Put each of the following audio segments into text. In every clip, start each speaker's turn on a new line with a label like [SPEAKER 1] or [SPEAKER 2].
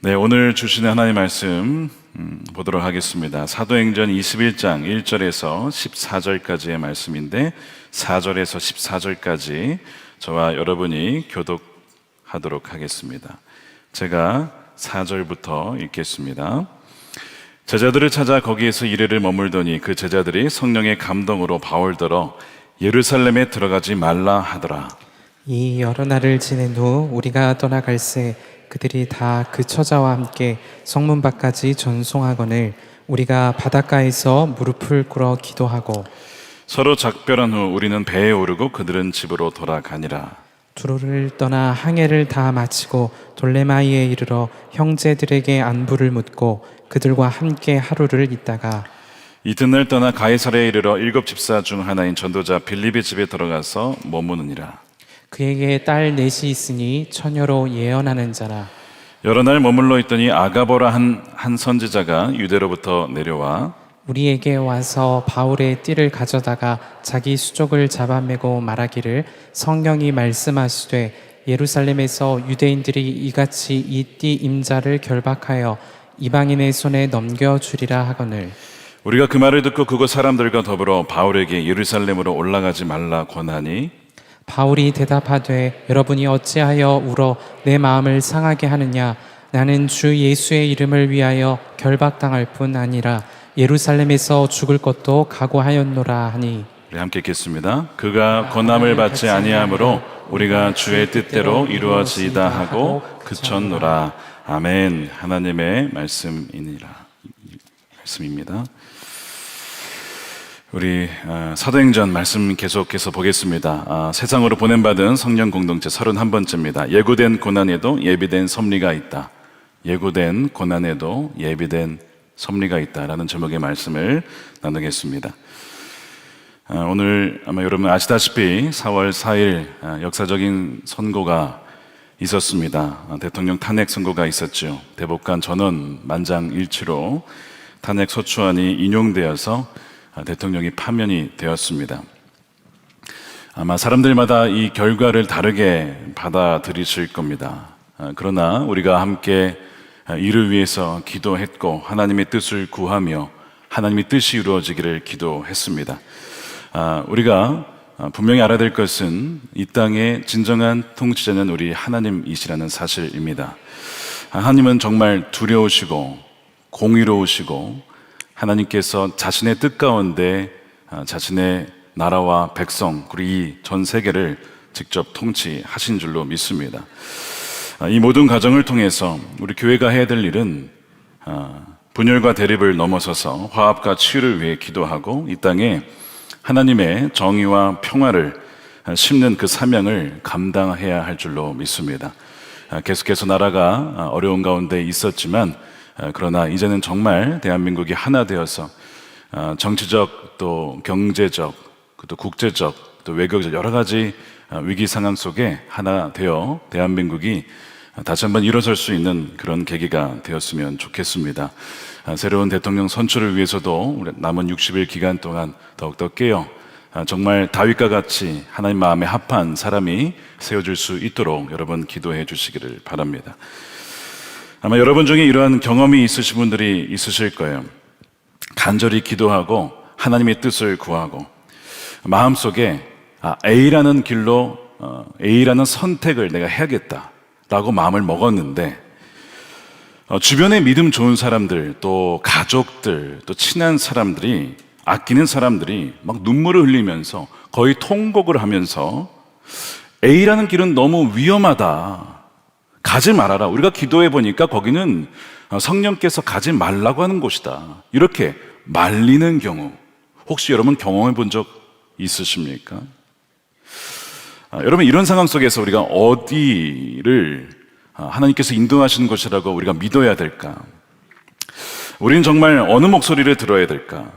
[SPEAKER 1] 네, 오늘 주시는 하나님의 말씀 보도록 하겠습니다. 사도행전 21장 1절에서 14절까지의 말씀인데 4절에서 14절까지 저와 여러분이 교독하도록 하겠습니다. 제가 4절부터 읽겠습니다. 제자들을 찾아 거기에서 이래를 머물더니 그 제자들이 성령의 감동으로 바울더러 예루살렘에 들어가지 말라 하더라.
[SPEAKER 2] 이 여러 날을 지낸 후 우리가 떠나갈새 그들이 다 그 처자와 함께 성문 밖까지 전송하거늘 우리가 바닷가에서 무릎을 꿇어 기도하고
[SPEAKER 1] 서로 작별한 후 우리는 배에 오르고 그들은 집으로 돌아가니라.
[SPEAKER 2] 두로를 떠나 항해를 다 마치고 돌레마이에 이르러 형제들에게 안부를 묻고 그들과 함께 하루를 있다가
[SPEAKER 1] 이튿날 떠나 가이사랴에 이르러 7 집사 중 하나인 전도자 빌립의 집에 들어가서 머무느니라.
[SPEAKER 2] 그에게 딸 넷이 있으니 처녀로 예언하는 자라.
[SPEAKER 1] 여러 날 머물러 있더니 아가보라 한 선지자가 유대로부터 내려와
[SPEAKER 2] 우리에게 와서 바울의 띠를 가져다가 자기 수족을 잡아매고 말하기를 성경이 말씀하시되 예루살렘에서 유대인들이 이같이 이 띠 임자를 결박하여 이방인의 손에 넘겨주리라 하거늘
[SPEAKER 1] 우리가 그 말을 듣고 그곳 사람들과 더불어 바울에게 예루살렘으로 올라가지 말라 권하니
[SPEAKER 2] 바울이 대답하되 여러분이 어찌하여 울어 내 마음을 상하게 하느냐 나는 주 예수의 이름을 위하여 결박당할 뿐 아니라 예루살렘에서 죽을 것도 각오하였노라 하니
[SPEAKER 1] 우리 함께 읽겠습니다. 그가 권함을 받지 아니하므로 우리가 주의 뜻대로 이루어지이다 하고 그쳤노라. 아멘. 하나님의 말씀입니다. 우리 사도행전 말씀 계속해서 보겠습니다. 세상으로 보냄받은 성령 공동체 31번째입니다. 예고된 고난에도 예비된 섭리가 있다. 예고된 고난에도 예비된 섭리가 있다라는 제목의 말씀을 나누겠습니다. 오늘 아마 여러분 아시다시피 4월 4일 역사적인 선고가 있었습니다. 대통령 탄핵 선고가 있었죠. 대법관 전원 만장일치로 탄핵 소추안이 인용되어서 대통령이 파면이 되었습니다. 아마 사람들마다 이 결과를 다르게 받아들이실 겁니다. 그러나 우리가 함께 이를 위해서 기도했고 하나님의 뜻을 구하며 하나님의 뜻이 이루어지기를 기도했습니다. 우리가 분명히 알아야 될 것은 이 땅의 진정한 통치자는 우리 하나님이시라는 사실입니다. 하나님은 정말 두려우시고 공의로우시고 하나님께서 자신의 뜻 가운데 자신의 나라와 백성 그리고 이 전 세계를 직접 통치하신 줄로 믿습니다. 이 모든 과정을 통해서 우리 교회가 해야 될 일은 분열과 대립을 넘어서서 화합과 치유를 위해 기도하고 이 땅에 하나님의 정의와 평화를 심는 그 사명을 감당해야 할 줄로 믿습니다. 계속해서 나라가 어려운 가운데 있었지만 그러나 이제는 정말 대한민국이 하나 되어서 정치적 또 경제적 또 국제적 또 외교적 여러 가지 위기 상황 속에 하나 되어 대한민국이 다시 한번 일어설 수 있는 그런 계기가 되었으면 좋겠습니다. 새로운 대통령 선출을 위해서도 남은 60일 기간 동안 더욱더 깨어 정말 다윗과 같이 하나님 마음에 합한 사람이 세워질 수 있도록 여러분 기도해 주시기를 바랍니다. 아마 여러분 중에 이러한 경험이 있으신 분들이 있으실 거예요. 간절히 기도하고 하나님의 뜻을 구하고 마음속에 A라는 길로 A라는 선택을 내가 해야겠다라고 마음을 먹었는데 주변에 믿음 좋은 사람들 또 가족들 또 친한 사람들이 아끼는 사람들이 막 눈물을 흘리면서 거의 통곡을 하면서 A라는 길은 너무 위험하다. 가지 말아라. 우리가 기도해 보니까 거기는 성령께서 가지 말라고 하는 곳이다. 이렇게 말리는 경우 혹시 여러분 경험해 본 적 있으십니까? 여러분 이런 상황 속에서 우리가 어디를 하나님께서 인도하시는 것이라고 우리가 믿어야 될까? 우리는 정말 어느 목소리를 들어야 될까?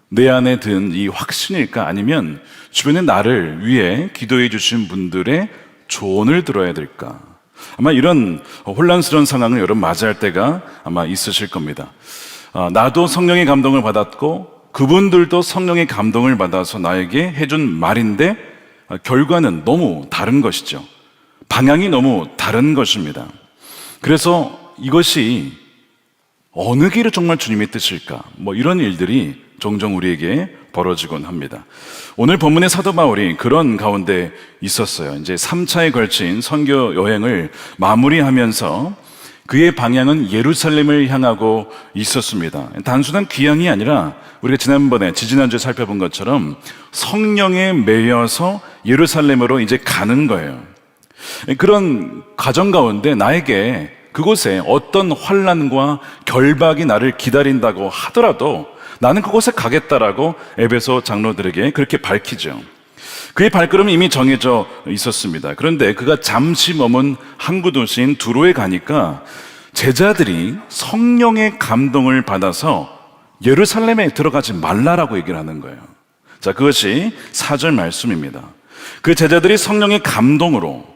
[SPEAKER 1] 내 안에 든 이 확신일까? 아니면 주변에 나를 위해 기도해 주신 분들의 조언을 들어야 될까? 아마 이런 혼란스러운 상황을 여러분 맞이할 때가 아마 있으실 겁니다. 나도 성령의 감동을 받았고 그분들도 성령의 감동을 받아서 나에게 해준 말인데 결과는 너무 다른 것이죠. 방향이 너무 다른 것입니다. 그래서 이것이 어느 길이 정말 주님의 뜻일까? 이런 일들이 종종 우리에게 벌어지곤 합니다. 오늘 본문의 사도 바울이 그런 가운데 있었어요. 이제 3차에 걸친 선교 여행을 마무리하면서 그의 방향은 예루살렘을 향하고 있었습니다. 단순한 귀향이 아니라 우리가 지지난주에 살펴본 것처럼 성령에 매여서 예루살렘으로 이제 가는 거예요. 그런 과정 가운데 나에게 그곳에 어떤 환난과 결박이 나를 기다린다고 하더라도 나는 그곳에 가겠다라고 에베소 장로들에게 그렇게 밝히죠. 그의 발걸음이 이미 정해져 있었습니다. 그런데 그가 잠시 머문 항구 도시인 두로에 가니까 제자들이 성령의 감동을 받아서 예루살렘에 들어가지 말라라고 얘기를 하는 거예요. 자, 그것이 4절 말씀입니다. 그 제자들이 성령의 감동으로,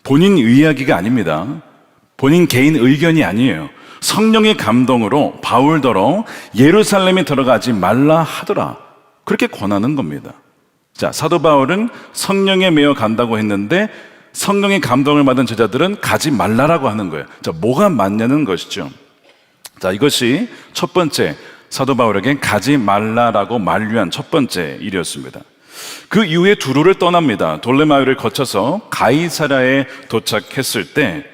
[SPEAKER 1] 본인 이야기가 아닙니다. 본인 개인 의견이 아니에요. 성령의 감동으로 바울더러 예루살렘에 들어가지 말라 하더라, 그렇게 권하는 겁니다. 자, 사도 바울은 성령에 매여 간다고 했는데 성령의 감동을 받은 제자들은 가지 말라라고 하는 거예요. 자, 뭐가 맞냐는 것이죠. 자, 이것이 첫 번째 사도 바울에게 가지 말라라고 만류한 첫 번째 일이었습니다. 그 이후에 두로를 떠납니다. 돌레마요를 거쳐서 가이사랴에 도착했을 때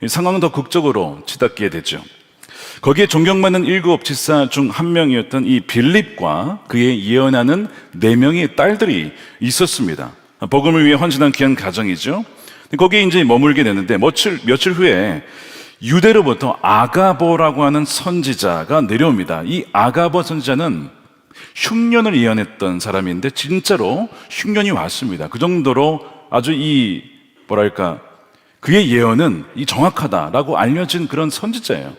[SPEAKER 1] 상황은 더 극적으로 치닫게 되죠. 거기에 존경받는 7 지사 중 한 명이었던 이 빌립과 그의 예언하는 4명의 딸들이 있었습니다. 복음을 위해 헌신한 귀한 가정이죠. 거기에 이제 머물게 되는데 며칠 후에 유대로부터 아가보라고 하는 선지자가 내려옵니다. 이 아가보 선지자는 흉년을 예언했던 사람인데 진짜로 흉년이 왔습니다. 그 정도로 아주 그의 예언은 정확하다라고 알려진 그런 선지자예요.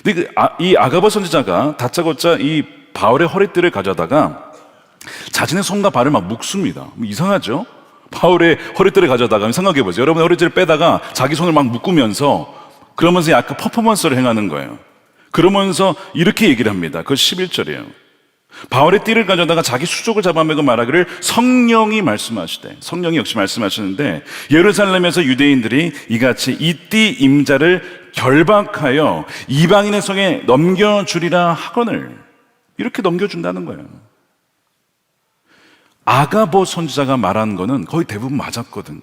[SPEAKER 1] 근데 이 아가보 선지자가 다짜고짜 이 바울의 허리띠를 가져다가 자신의 손과 발을 막 묶습니다. 이상하죠? 바울의 허리띠를 가져다가 생각해 보세요. 여러분 허리띠를 빼다가 자기 손을 막 묶으면서 그러면서 약간 퍼포먼스를 행하는 거예요. 그러면서 이렇게 얘기를 합니다. 그 11절이에요. 바울의 띠를 가져다가 자기 수족을 잡아매고 말하기를 성령이 말씀하시되, 성령이 역시 말씀하시는데 예루살렘에서 유대인들이 이같이 이 띠 임자를 결박하여 이방인의 성에 넘겨주리라 하거늘, 이렇게 넘겨준다는 거예요. 아가보 선지자가 말한 거는 거의 대부분 맞았거든요.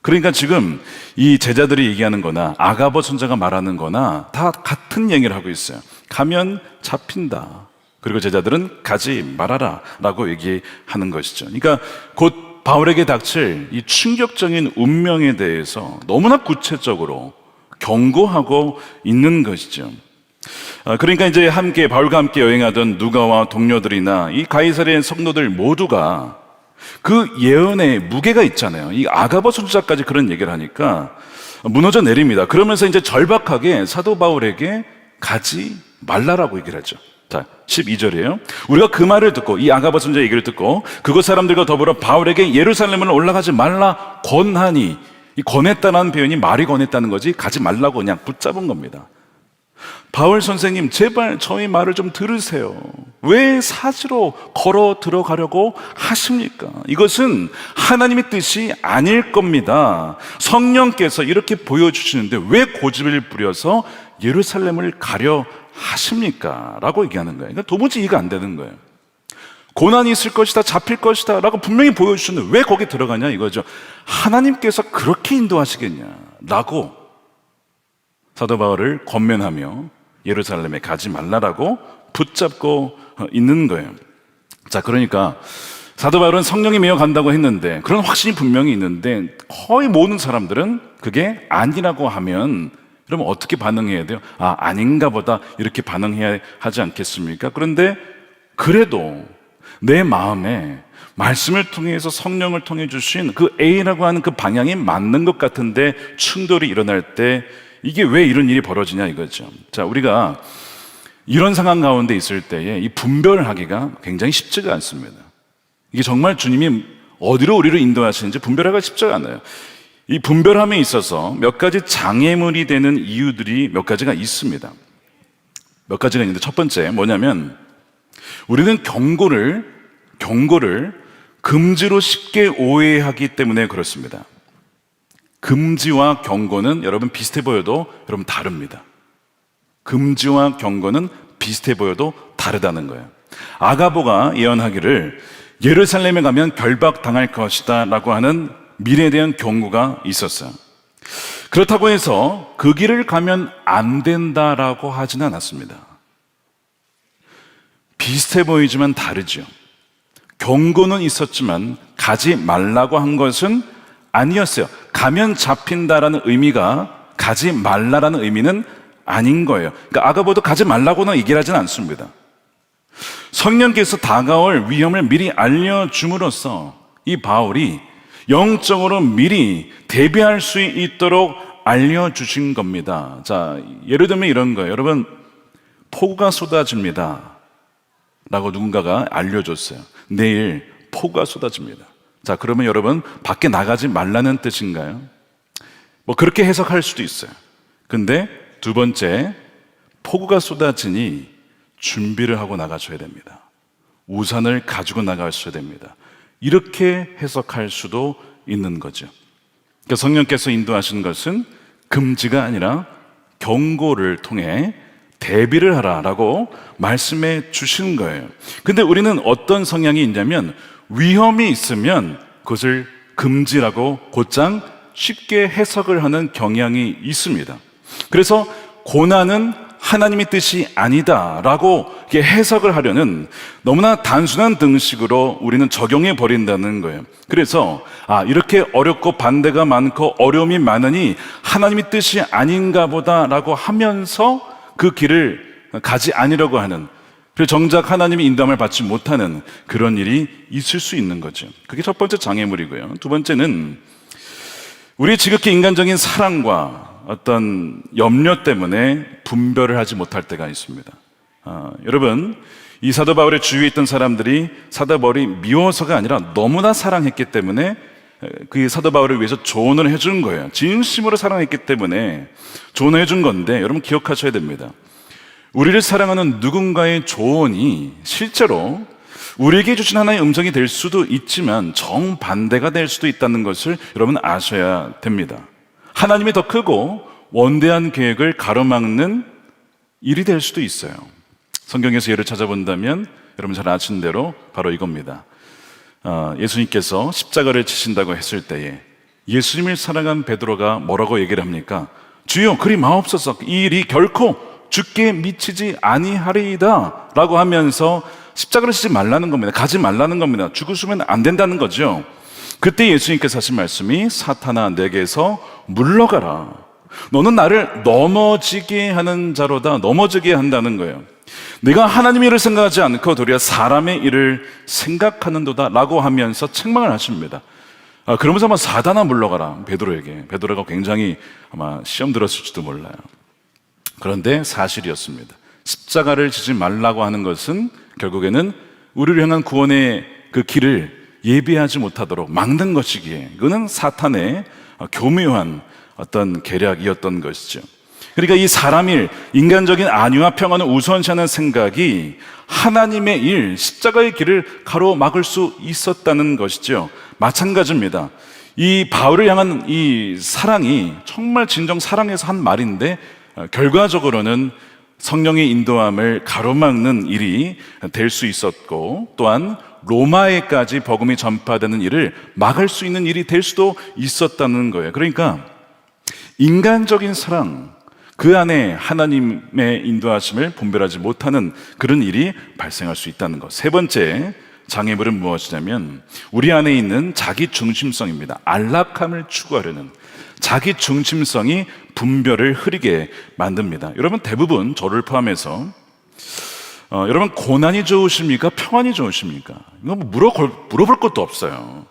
[SPEAKER 1] 그러니까 지금 이 제자들이 얘기하는 거나 아가보 선지자가 말하는 거나 다 같은 얘기를 하고 있어요. 가면 잡힌다. 그리고 제자들은 가지 말아라 라고 얘기하는 것이죠. 그러니까 곧 바울에게 닥칠 이 충격적인 운명에 대해서 너무나 구체적으로 경고하고 있는 것이죠. 그러니까 이제 바울과 함께 여행하던 누가와 동료들이나 이 가이사랴의 성도들 모두가 그 예언에 무게가 있잖아요. 이 아가보 선지자까지 그런 얘기를 하니까 무너져 내립니다. 그러면서 이제 절박하게 사도 바울에게 가지 말라라고 얘기를 하죠. 자, 12절이에요. 우리가 그 말을 듣고, 이 아가보 선지자 얘기를 듣고 그곳 사람들과 더불어 바울에게 예루살렘을 올라가지 말라 권하니, 이 권했다는 표현이 말이 권했다는 거지 가지 말라고 그냥 붙잡은 겁니다. 바울 선생님, 제발 저희 말을 좀 들으세요. 왜 사지로 걸어 들어가려고 하십니까? 이것은 하나님의 뜻이 아닐 겁니다. 성령께서 이렇게 보여주시는데 왜 고집을 부려서 예루살렘을 가려 하십니까? 라고 얘기하는 거예요. 그러니까 도무지 이해가 안 되는 거예요. 고난이 있을 것이다, 잡힐 것이다 라고 분명히 보여주시는데 왜 거기 들어가냐 이거죠. 하나님께서 그렇게 인도하시겠냐 라고 사도 바울을 권면하며 예루살렘에 가지 말라라고 붙잡고 있는 거예요. 자, 그러니까 사도 바울은 성령이 매여 간다고 했는데, 그런 확신이 분명히 있는데 거의 모든 사람들은 그게 아니라고 하면 그러면 어떻게 반응해야 돼요? 아닌가 보다 이렇게 반응해야 하지 않겠습니까? 그런데 그래도 내 마음에 말씀을 통해서 성령을 통해 주신 그 A라고 하는 그 방향이 맞는 것 같은데 충돌이 일어날 때 이게 왜 이런 일이 벌어지냐 이거죠. 자, 우리가 이런 상황 가운데 있을 때에 이 분별하기가 굉장히 쉽지가 않습니다. 이게 정말 주님이 어디로 우리를 인도하시는지 분별하기가 쉽지가 않아요. 이 분별함에 있어서 몇 가지 장애물이 되는 이유들이 몇 가지가 있습니다. 몇 가지가 있는데 첫 번째 뭐냐면 우리는 경고를 금지로 쉽게 오해하기 때문에 그렇습니다. 금지와 경고는 여러분 비슷해 보여도 여러분 다릅니다. 금지와 경고는 비슷해 보여도 다르다는 거예요. 아가보가 예언하기를 예루살렘에 가면 결박당할 것이다 라고 하는 미래에 대한 경고가 있었어요. 그렇다고 해서 그 길을 가면 안 된다라고 하지는 않았습니다. 비슷해 보이지만 다르죠. 경고는 있었지만 가지 말라고 한 것은 아니었어요. 가면 잡힌다라는 의미가 가지 말라라는 의미는 아닌 거예요. 그러니까 아가보도 가지 말라고는 얘기를 하진 않습니다. 성령께서 다가올 위험을 미리 알려줌으로써 이 바울이 영적으로 미리 대비할 수 있도록 알려주신 겁니다. 자, 예를 들면 이런 거예요. 여러분, 폭우가 쏟아집니다 라고 누군가가 알려줬어요. 내일 폭우가 쏟아집니다. 자, 그러면 여러분 밖에 나가지 말라는 뜻인가요? 뭐 그렇게 해석할 수도 있어요. 근데 두 번째, 폭우가 쏟아지니 준비를 하고 나가셔야 됩니다. 우산을 가지고 나가셔야 됩니다. 이렇게 해석할 수도 있는 거죠. 그러니까 성령께서 인도하신 것은 금지가 아니라 경고를 통해 대비를 하라라고 말씀해 주신 거예요. 근데 우리는 어떤 성향이 있냐면 위험이 있으면 그것을 금지라고 곧장 쉽게 해석을 하는 경향이 있습니다. 그래서 고난은 하나님의 뜻이 아니다라고 해석을 하려는 너무나 단순한 등식으로 우리는 적용해 버린다는 거예요. 그래서 이렇게 어렵고 반대가 많고 어려움이 많으니 하나님의 뜻이 아닌가 보다라고 하면서 그 길을 가지 않으려고 하는, 그래서 정작 하나님의 인도함을 받지 못하는 그런 일이 있을 수 있는 거죠. 그게 첫 번째 장애물이고요. 두 번째는 우리 지극히 인간적인 사랑과 어떤 염려 때문에 분별을 하지 못할 때가 있습니다. 여러분, 이 사도 바울의 주위에 있던 사람들이 사도 바울이 미워서가 아니라 너무나 사랑했기 때문에 그 사도 바울을 위해서 조언을 해준 거예요. 진심으로 사랑했기 때문에 조언을 해준 건데, 여러분 기억하셔야 됩니다. 우리를 사랑하는 누군가의 조언이 실제로 우리에게 주신 하나의 음성이 될 수도 있지만 정반대가 될 수도 있다는 것을 여러분 아셔야 됩니다. 하나님이 더 크고 원대한 계획을 가로막는 일이 될 수도 있어요. 성경에서 예를 찾아본다면 여러분 잘 아시는 대로 바로 이겁니다. 예수님께서 십자가를 지신다고 했을 때에 예수님을 사랑한 베드로가 뭐라고 얘기를 합니까? 주여 그리 마옵소서, 이 일이 결코 죽게 미치지 아니하리이다 라고 하면서 십자가를 지지 말라는 겁니다. 가지 말라는 겁니다. 죽으시면 안 된다는 거죠. 그때 예수님께서 하신 말씀이 사탄아 내게서 물러가라. 너는 나를 넘어지게 하는 자로다. 넘어지게 한다는 거예요. 내가 하나님의 일을 생각하지 않고 도리어 사람의 일을 생각하는도다 라고 하면서 책망을 하십니다. 그러면서 아마 사단아 물러가라 베드로에게. 베드로가 굉장히 아마 시험 들었을지도 몰라요. 그런데 사실이었습니다. 십자가를 지지 말라고 하는 것은 결국에는 우리를 향한 구원의 그 길을 예비하지 못하도록 막는 것이기에 이거는 사탄의 교묘한 어떤 계략이었던 것이죠. 그러니까 이 사람 일, 인간적인 안위와 평안을 우선시하는 생각이 하나님의 일, 십자가의 길을 가로막을 수 있었다는 것이죠. 마찬가지입니다. 이 바울을 향한 이 사랑이 정말 진정 사랑에서 한 말인데 결과적으로는 성령의 인도함을 가로막는 일이 될 수 있었고, 또한 로마에까지 복음이 전파되는 일을 막을 수 있는 일이 될 수도 있었다는 거예요. 그러니까 인간적인 사랑, 그 안에 하나님의 인도하심을 분별하지 못하는 그런 일이 발생할 수 있다는 것. 세 번째 장애물은 무엇이냐면 우리 안에 있는 자기 중심성입니다. 안락함을 추구하려는 자기 중심성이 분별을 흐리게 만듭니다. 여러분 대부분 저를 포함해서 여러분 고난이 좋으십니까? 평안이 좋으십니까? 이거 뭐 물어볼 것도 없어요.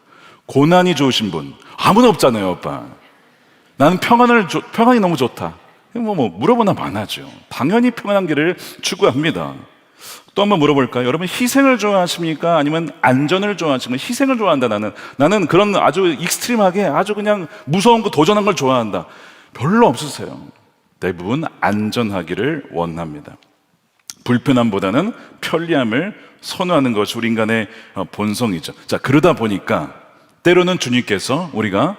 [SPEAKER 1] 고난이 좋으신 분 아무도 없잖아요, 오빠. 나는 평안이 너무 좋다. 뭐 물어보나 마나죠. 당연히 평안한 길을 추구합니다. 또 한번 물어볼까요? 여러분 희생을 좋아하십니까? 아니면 안전을 좋아하십니까? 희생을 좋아한다. 나는 그런 아주 익스트림하게 아주 그냥 무서운 거 도전한 걸 좋아한다. 별로 없으세요. 대부분 안전하기를 원합니다. 불편함보다는 편리함을 선호하는 것이 우리 인간의 본성이죠. 자, 그러다 보니까 때로는 주님께서 우리가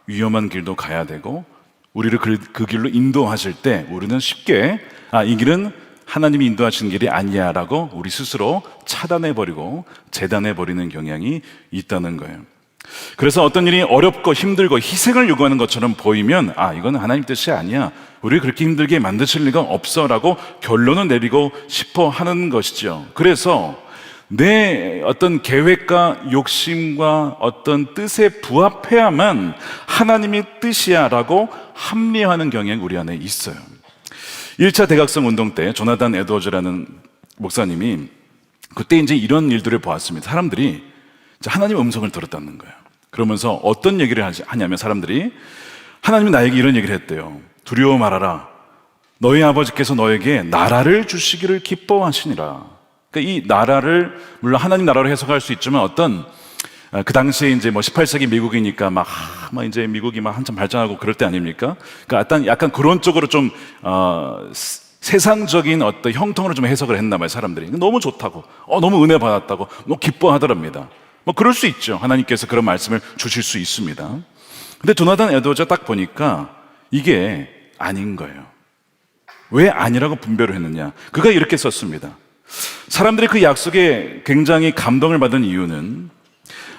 [SPEAKER 1] 위험한 길도 가야 되고 우리를 그 길로 인도하실 때 우리는 쉽게 이 길은 하나님이 인도하시는 길이 아니야 라고 우리 스스로 차단해버리고 재단해버리는 경향이 있다는 거예요. 그래서 어떤 일이 어렵고 힘들고 희생을 요구하는 것처럼 보이면 이건 하나님 뜻이 아니야, 우리를 그렇게 힘들게 만드실 리가 없어 라고 결론을 내리고 싶어 하는 것이죠. 그래서 내 어떤 계획과 욕심과 어떤 뜻에 부합해야만 하나님의 뜻이야 라고 합리화하는 경향이 우리 안에 있어요. 1차 대각성 운동 때 조나단 에드워즈라는 목사님이 그때 이제 이런 일들을 보았습니다. 사람들이 하나님의 음성을 들었다는 거예요. 그러면서 어떤 얘기를 하냐면 사람들이 하나님이 나에게 이런 얘기를 했대요. 두려워 말아라. 너희 아버지께서 너에게 나라를 주시기를 기뻐하시니라. 그러니까 이 나라를 물론 하나님 나라로 해석할 수 있지만 어떤 그 당시에 이제 18세기 미국이니까 이제 미국이 한참 발전하고 그럴 때 아닙니까? 그러니까 약간 그런 쪽으로 좀 세상적인 어떤 형통으로 좀 해석을 했나 봐요, 사람들이. 너무 좋다고, 너무 은혜 받았다고, 너무 기뻐하더랍니다. 그럴 수 있죠. 하나님께서 그런 말씀을 주실 수 있습니다. 근데 조나단 에드워즈가 딱 보니까 이게 아닌 거예요. 왜 아니라고 분별을 했느냐? 그가 이렇게 썼습니다. 사람들이 그 약속에 굉장히 감동을 받은 이유는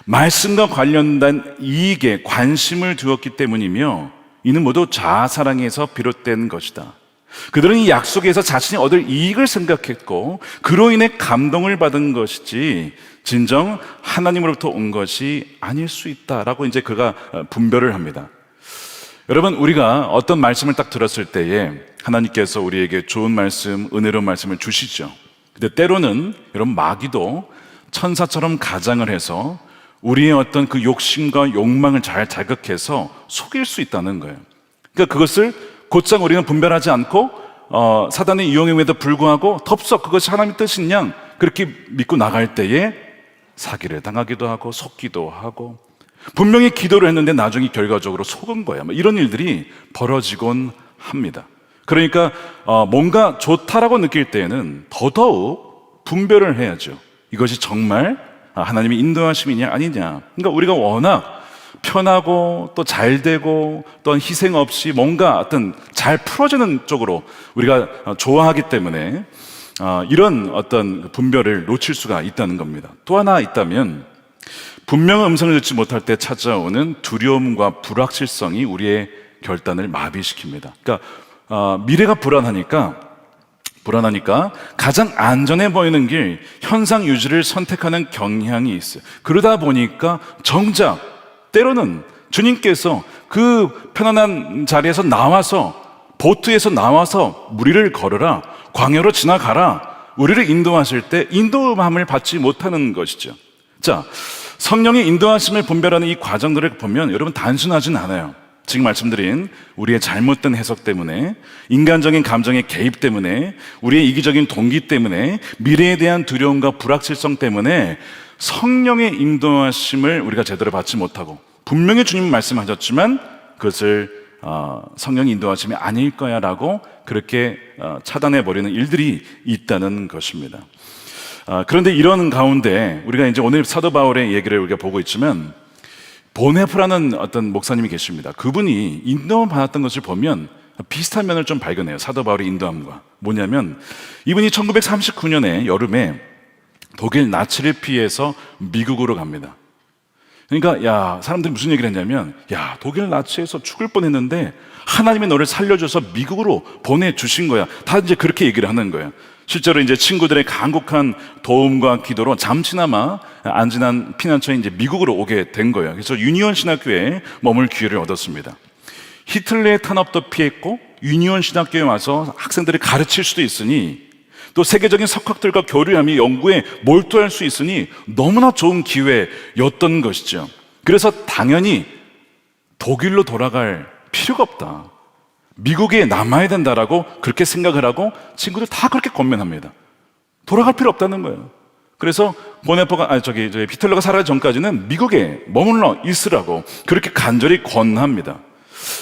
[SPEAKER 1] 말씀과 관련된 이익에 관심을 두었기 때문이며 이는 모두 자아사랑에서 비롯된 것이다. 그들은 이 약속에서 자신이 얻을 이익을 생각했고 그로 인해 감동을 받은 것이지 진정 하나님으로부터 온 것이 아닐 수 있다라고 이제 그가 분별을 합니다. 여러분, 우리가 어떤 말씀을 딱 들었을 때에 하나님께서 우리에게 좋은 말씀, 은혜로운 말씀을 주시죠. 근데 때로는 여러분, 마귀도 천사처럼 가장을 해서 우리의 어떤 그 욕심과 욕망을 잘 자극해서 속일 수 있다는 거예요. 그러니까 그것을 곧장 우리는 분별하지 않고 사단의 이용임에도 불구하고 덥석 그것이 하나님의 뜻인 양 그렇게 믿고 나갈 때에 사기를 당하기도 하고 속기도 하고 분명히 기도를 했는데 나중에 결과적으로 속은 거야. 이런 일들이 벌어지곤 합니다. 그러니까 뭔가 좋다라고 느낄 때에는 더더욱 분별을 해야죠. 이것이 정말 하나님의 인도하심이냐 아니냐. 그러니까 우리가 워낙 편하고 또 잘 되고 또한 희생 없이 뭔가 어떤 잘 풀어지는 쪽으로 우리가 좋아하기 때문에 이런 어떤 분별을 놓칠 수가 있다는 겁니다. 또 하나 있다면 분명한 음성을 듣지 못할 때 찾아오는 두려움과 불확실성이 우리의 결단을 마비시킵니다. 그러니까 미래가 불안하니까 가장 안전해 보이는 길, 현상 유지를 선택하는 경향이 있어요. 그러다 보니까 정작 때로는 주님께서 그 편안한 자리에서 나와서 보트에서 나와서 무리를 걸으라, 광야로 지나가라, 우리를 인도하실 때 인도함을 받지 못하는 것이죠. 자, 성령의 인도하심을 분별하는 이 과정들을 보면 여러분 단순하진 않아요. 지금 말씀드린 우리의 잘못된 해석 때문에, 인간적인 감정의 개입 때문에, 우리의 이기적인 동기 때문에, 미래에 대한 두려움과 불확실성 때문에 성령의 인도하심을 우리가 제대로 받지 못하고 분명히 주님은 말씀하셨지만 그것을 성령의 인도하심이 아닐 거야 라고 그렇게 차단해버리는 일들이 있다는 것입니다. 그런데 이런 가운데 우리가 이제 오늘 사도 바울의 얘기를 우리가 보고 있지만 보네프라는 어떤 목사님이 계십니다. 그분이 인도함을 받았던 것을 보면 비슷한 면을 좀 발견해요. 사도 바울의 인도함과. 뭐냐면 이분이 1939년에 여름에 독일 나치를 피해서 미국으로 갑니다. 그러니까 사람들이 무슨 얘기를 했냐면 독일 나치에서 죽을 뻔했는데 하나님이 너를 살려줘서 미국으로 보내주신 거야. 다 이제 그렇게 얘기를 하는 거예요. 실제로 이제 친구들의 간곡한 도움과 기도로 잠시나마 안 지난 피난처에 이제 미국으로 오게 된 거예요. 그래서 유니온 신학교에 머물 기회를 얻었습니다. 히틀러의 탄압도 피했고 유니온 신학교에 와서 학생들을 가르칠 수도 있으니 또 세계적인 석학들과 교류하며 연구에 몰두할 수 있으니 너무나 좋은 기회였던 것이죠. 그래서 당연히 독일로 돌아갈 필요가 없다, 미국에 남아야 된다라고 그렇게 생각을 하고 친구들 다 그렇게 권면합니다. 돌아갈 필요 없다는 거예요. 그래서 히틀러가 살아가기 전까지는 미국에 머물러 있으라고 그렇게 간절히 권합니다.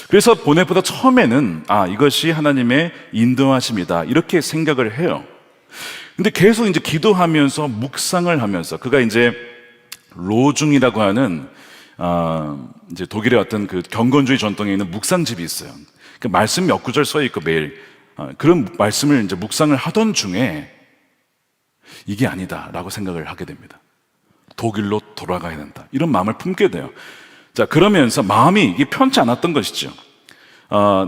[SPEAKER 1] 그래서 보네프가 처음에는 이것이 하나님의 인도하심이다 이렇게 생각을 해요. 근데 계속 이제 기도하면서 묵상을 하면서 그가 이제 로중이라고 하는 이제 독일의 어떤 그 경건주의 전통에 있는 묵상집이 있어요. 그 말씀 몇 구절 써 있고 매일 그런 말씀을 이제 묵상을 하던 중에 이게 아니다라고 생각을 하게 됩니다. 독일로 돌아가야 된다. 이런 마음을 품게 돼요. 자, 그러면서 마음이 이게 편치 않았던 것이죠.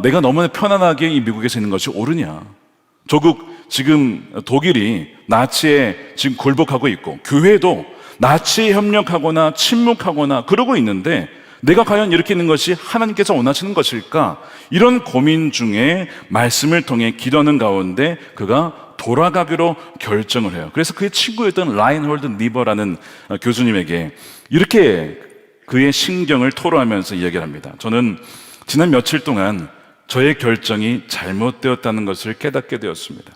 [SPEAKER 1] 내가 너무나 편안하게 이 미국에서 있는 것이 옳으냐. 조국 지금 독일이 나치에 지금 굴복하고 있고 교회도 나치에 협력하거나 침묵하거나 그러고 있는데 내가 과연 이렇게 있는 것이 하나님께서 원하시는 것일까? 이런 고민 중에 말씀을 통해 기도하는 가운데 그가 돌아가기로 결정을 해요. 그래서 그의 친구였던 라인홀드 니버라는 교수님에게 이렇게 그의 심경을 토로하면서 이야기를 합니다. 저는 지난 며칠 동안 저의 결정이 잘못되었다는 것을 깨닫게 되었습니다.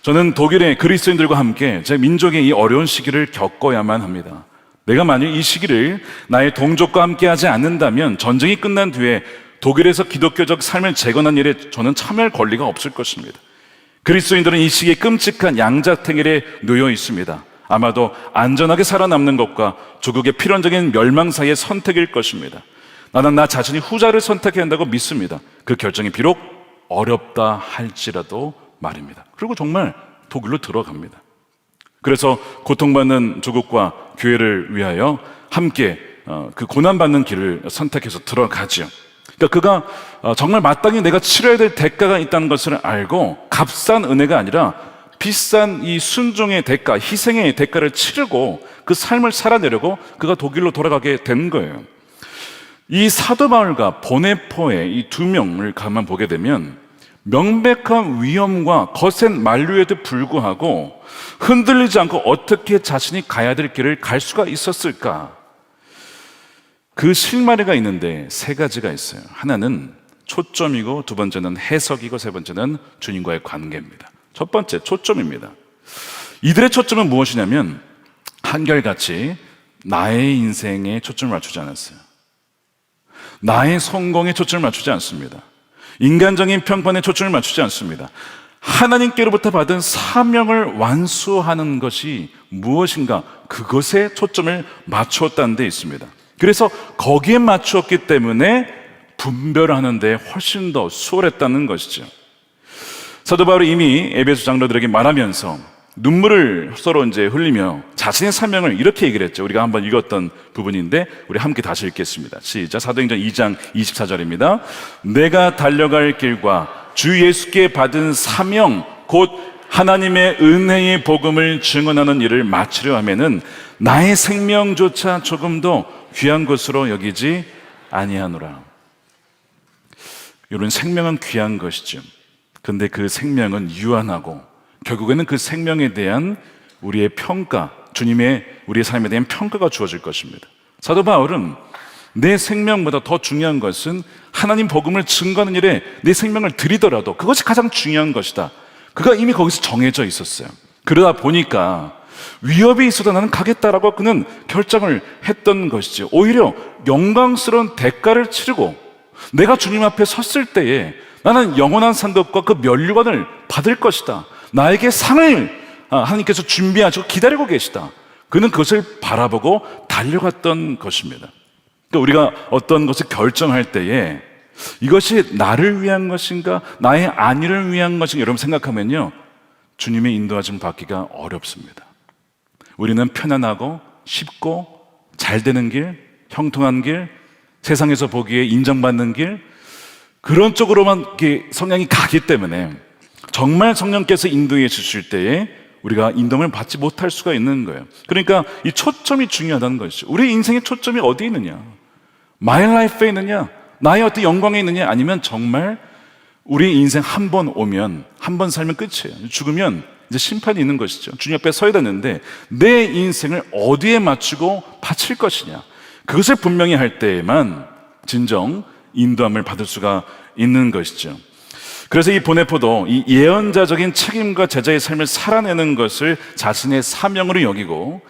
[SPEAKER 1] 저는 독일의 그리스도인들과 함께 제 민족의 이 어려운 시기를 겪어야만 합니다. 내가 만약 이 시기를 나의 동족과 함께 하지 않는다면 전쟁이 끝난 뒤에 독일에서 기독교적 삶을 재건한 일에 저는 참여할 권리가 없을 것입니다. 그리스도인들은 이 시기에 끔찍한 양자택일에 놓여 있습니다. 아마도 안전하게 살아남는 것과 조국의 필연적인 멸망 사이의 선택일 것입니다. 나는 나 자신이 후자를 선택해야 한다고 믿습니다. 그 결정이 비록 어렵다 할지라도 말입니다. 그리고 정말 독일로 들어갑니다. 그래서 고통받는 조국과 교회를 위하여 함께 그 고난받는 길을 선택해서 들어가죠. 그러니까 그가 정말 마땅히 내가 치러야 될 대가가 있다는 것을 알고 값싼 은혜가 아니라 비싼 이 순종의 대가, 희생의 대가를 치르고 그 삶을 살아내려고 그가 독일로 돌아가게 된 거예요. 이 사도 바울과 보네포의 이 두 명을 가만 보게 되면 명백한 위험과 거센 만류에도 불구하고 흔들리지 않고 어떻게 자신이 가야 될 길을 갈 수가 있었을까? 그 실마리가 있는데 세 가지가 있어요. 하나는 초점이고, 두 번째는 해석이고, 세 번째는 주님과의 관계입니다. 첫 번째, 초점입니다. 이들의 초점은 무엇이냐면 한결같이 나의 인생에 초점을 맞추지 않았어요. 나의 성공에 초점을 맞추지 않습니다. 인간적인 평판에 초점을 맞추지 않습니다. 하나님께로부터 받은 사명을 완수하는 것이 무엇인가, 그것에 초점을 맞추었다는 데 있습니다. 그래서 거기에 맞추었기 때문에 분별하는 데 훨씬 더 수월했다는 것이죠. 사도 바울이 이미 에베소 장로들에게 말하면서 눈물을 서로 이제 흘리며 자신의 사명을 이렇게 얘기를 했죠. 우리가 한번 읽었던 부분인데 우리 함께 다시 읽겠습니다. 시작. 사도행전 2장 24절입니다. 내가 달려갈 길과 주 예수께 받은 사명 곧 하나님의 은혜의 복음을 증언하는 일을 마치려 하면은 나의 생명조차 조금도 귀한 것으로 여기지 아니하노라. 이런 생명은 귀한 것이죠. 근데 그 생명은 유한하고 결국에는 그 생명에 대한 우리의 평가, 주님의 우리의 삶에 대한 평가가 주어질 것입니다. 사도 바울은 내 생명보다 더 중요한 것은 하나님 복음을 증거하는 일에 내 생명을 드리더라도 그것이 가장 중요한 것이다. 그가 이미 거기서 정해져 있었어요. 그러다 보니까 위협이 있어도 나는 가겠다라고 그는 결정을 했던 것이죠. 오히려 영광스러운 대가를 치르고 내가 주님 앞에 섰을 때에 나는 영원한 상급과 그 면류관을 받을 것이다. 나에게 상을 하나님께서 준비하시고 기다리고 계시다. 그는 그것을 바라보고 달려갔던 것입니다. 그러니까 우리가 어떤 것을 결정할 때에 이것이 나를 위한 것인가 나의 안위를 위한 것인가 여러분 생각하면요, 주님의 인도하심 받기가 어렵습니다. 우리는 편안하고 쉽고 잘 되는 길, 형통한 길, 세상에서 보기에 인정받는 길, 그런 쪽으로만 이렇게 성향이 가기 때문에 정말 성령께서 인도해 주실 때에 우리가 인도를 받지 못할 수가 있는 거예요. 그러니까 이 초점이 중요하다는 것이죠. 우리 인생의 초점이 어디에 있느냐? My life에 있느냐? 나의 어떤 영광에 있느냐? 아니면 정말 우리 인생 한 번 오면, 한 번 살면 끝이에요. 죽으면 이제 심판이 있는 것이죠. 주님 앞에 서야 되는데 내 인생을 어디에 맞추고 바칠 것이냐? 그것을 분명히 할 때에만 진정 인도함을 받을 수가 있는 것이죠. 그래서 이 보네포도 이 예언자적인 책임과 제자의 삶을 살아내는 것을 자신의 사명으로 여기고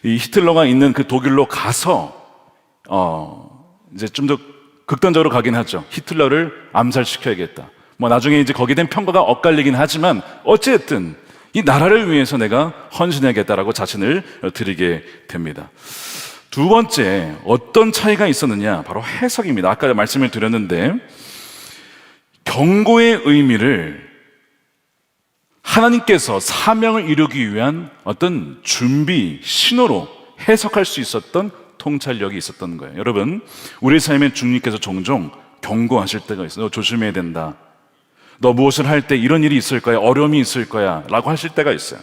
[SPEAKER 1] 이 히틀러가 있는 그 독일로 가서 이제 좀 더 극단적으로 가긴 하죠. 히틀러를 암살시켜야겠다. 뭐 나중에 이제 거기에 대한 평가가 엇갈리긴 하지만 어쨌든 이 나라를 위해서 내가 헌신해야겠다라고 자신을 드리게 됩니다. 두 번째, 어떤 차이가 있었느냐? 바로 해석입니다. 아까 말씀을 드렸는데, 경고의 의미를 하나님께서 사명을 이루기 위한 어떤 준비, 신호로 해석할 수 있었던 통찰력이 있었던 거예요. 여러분, 우리 삶에 주님께서 종종 경고하실 때가 있어요. 너 조심해야 된다. 너 무엇을 할 때 이런 일이 있을 거야. 어려움이 있을 거야. 라고 하실 때가 있어요.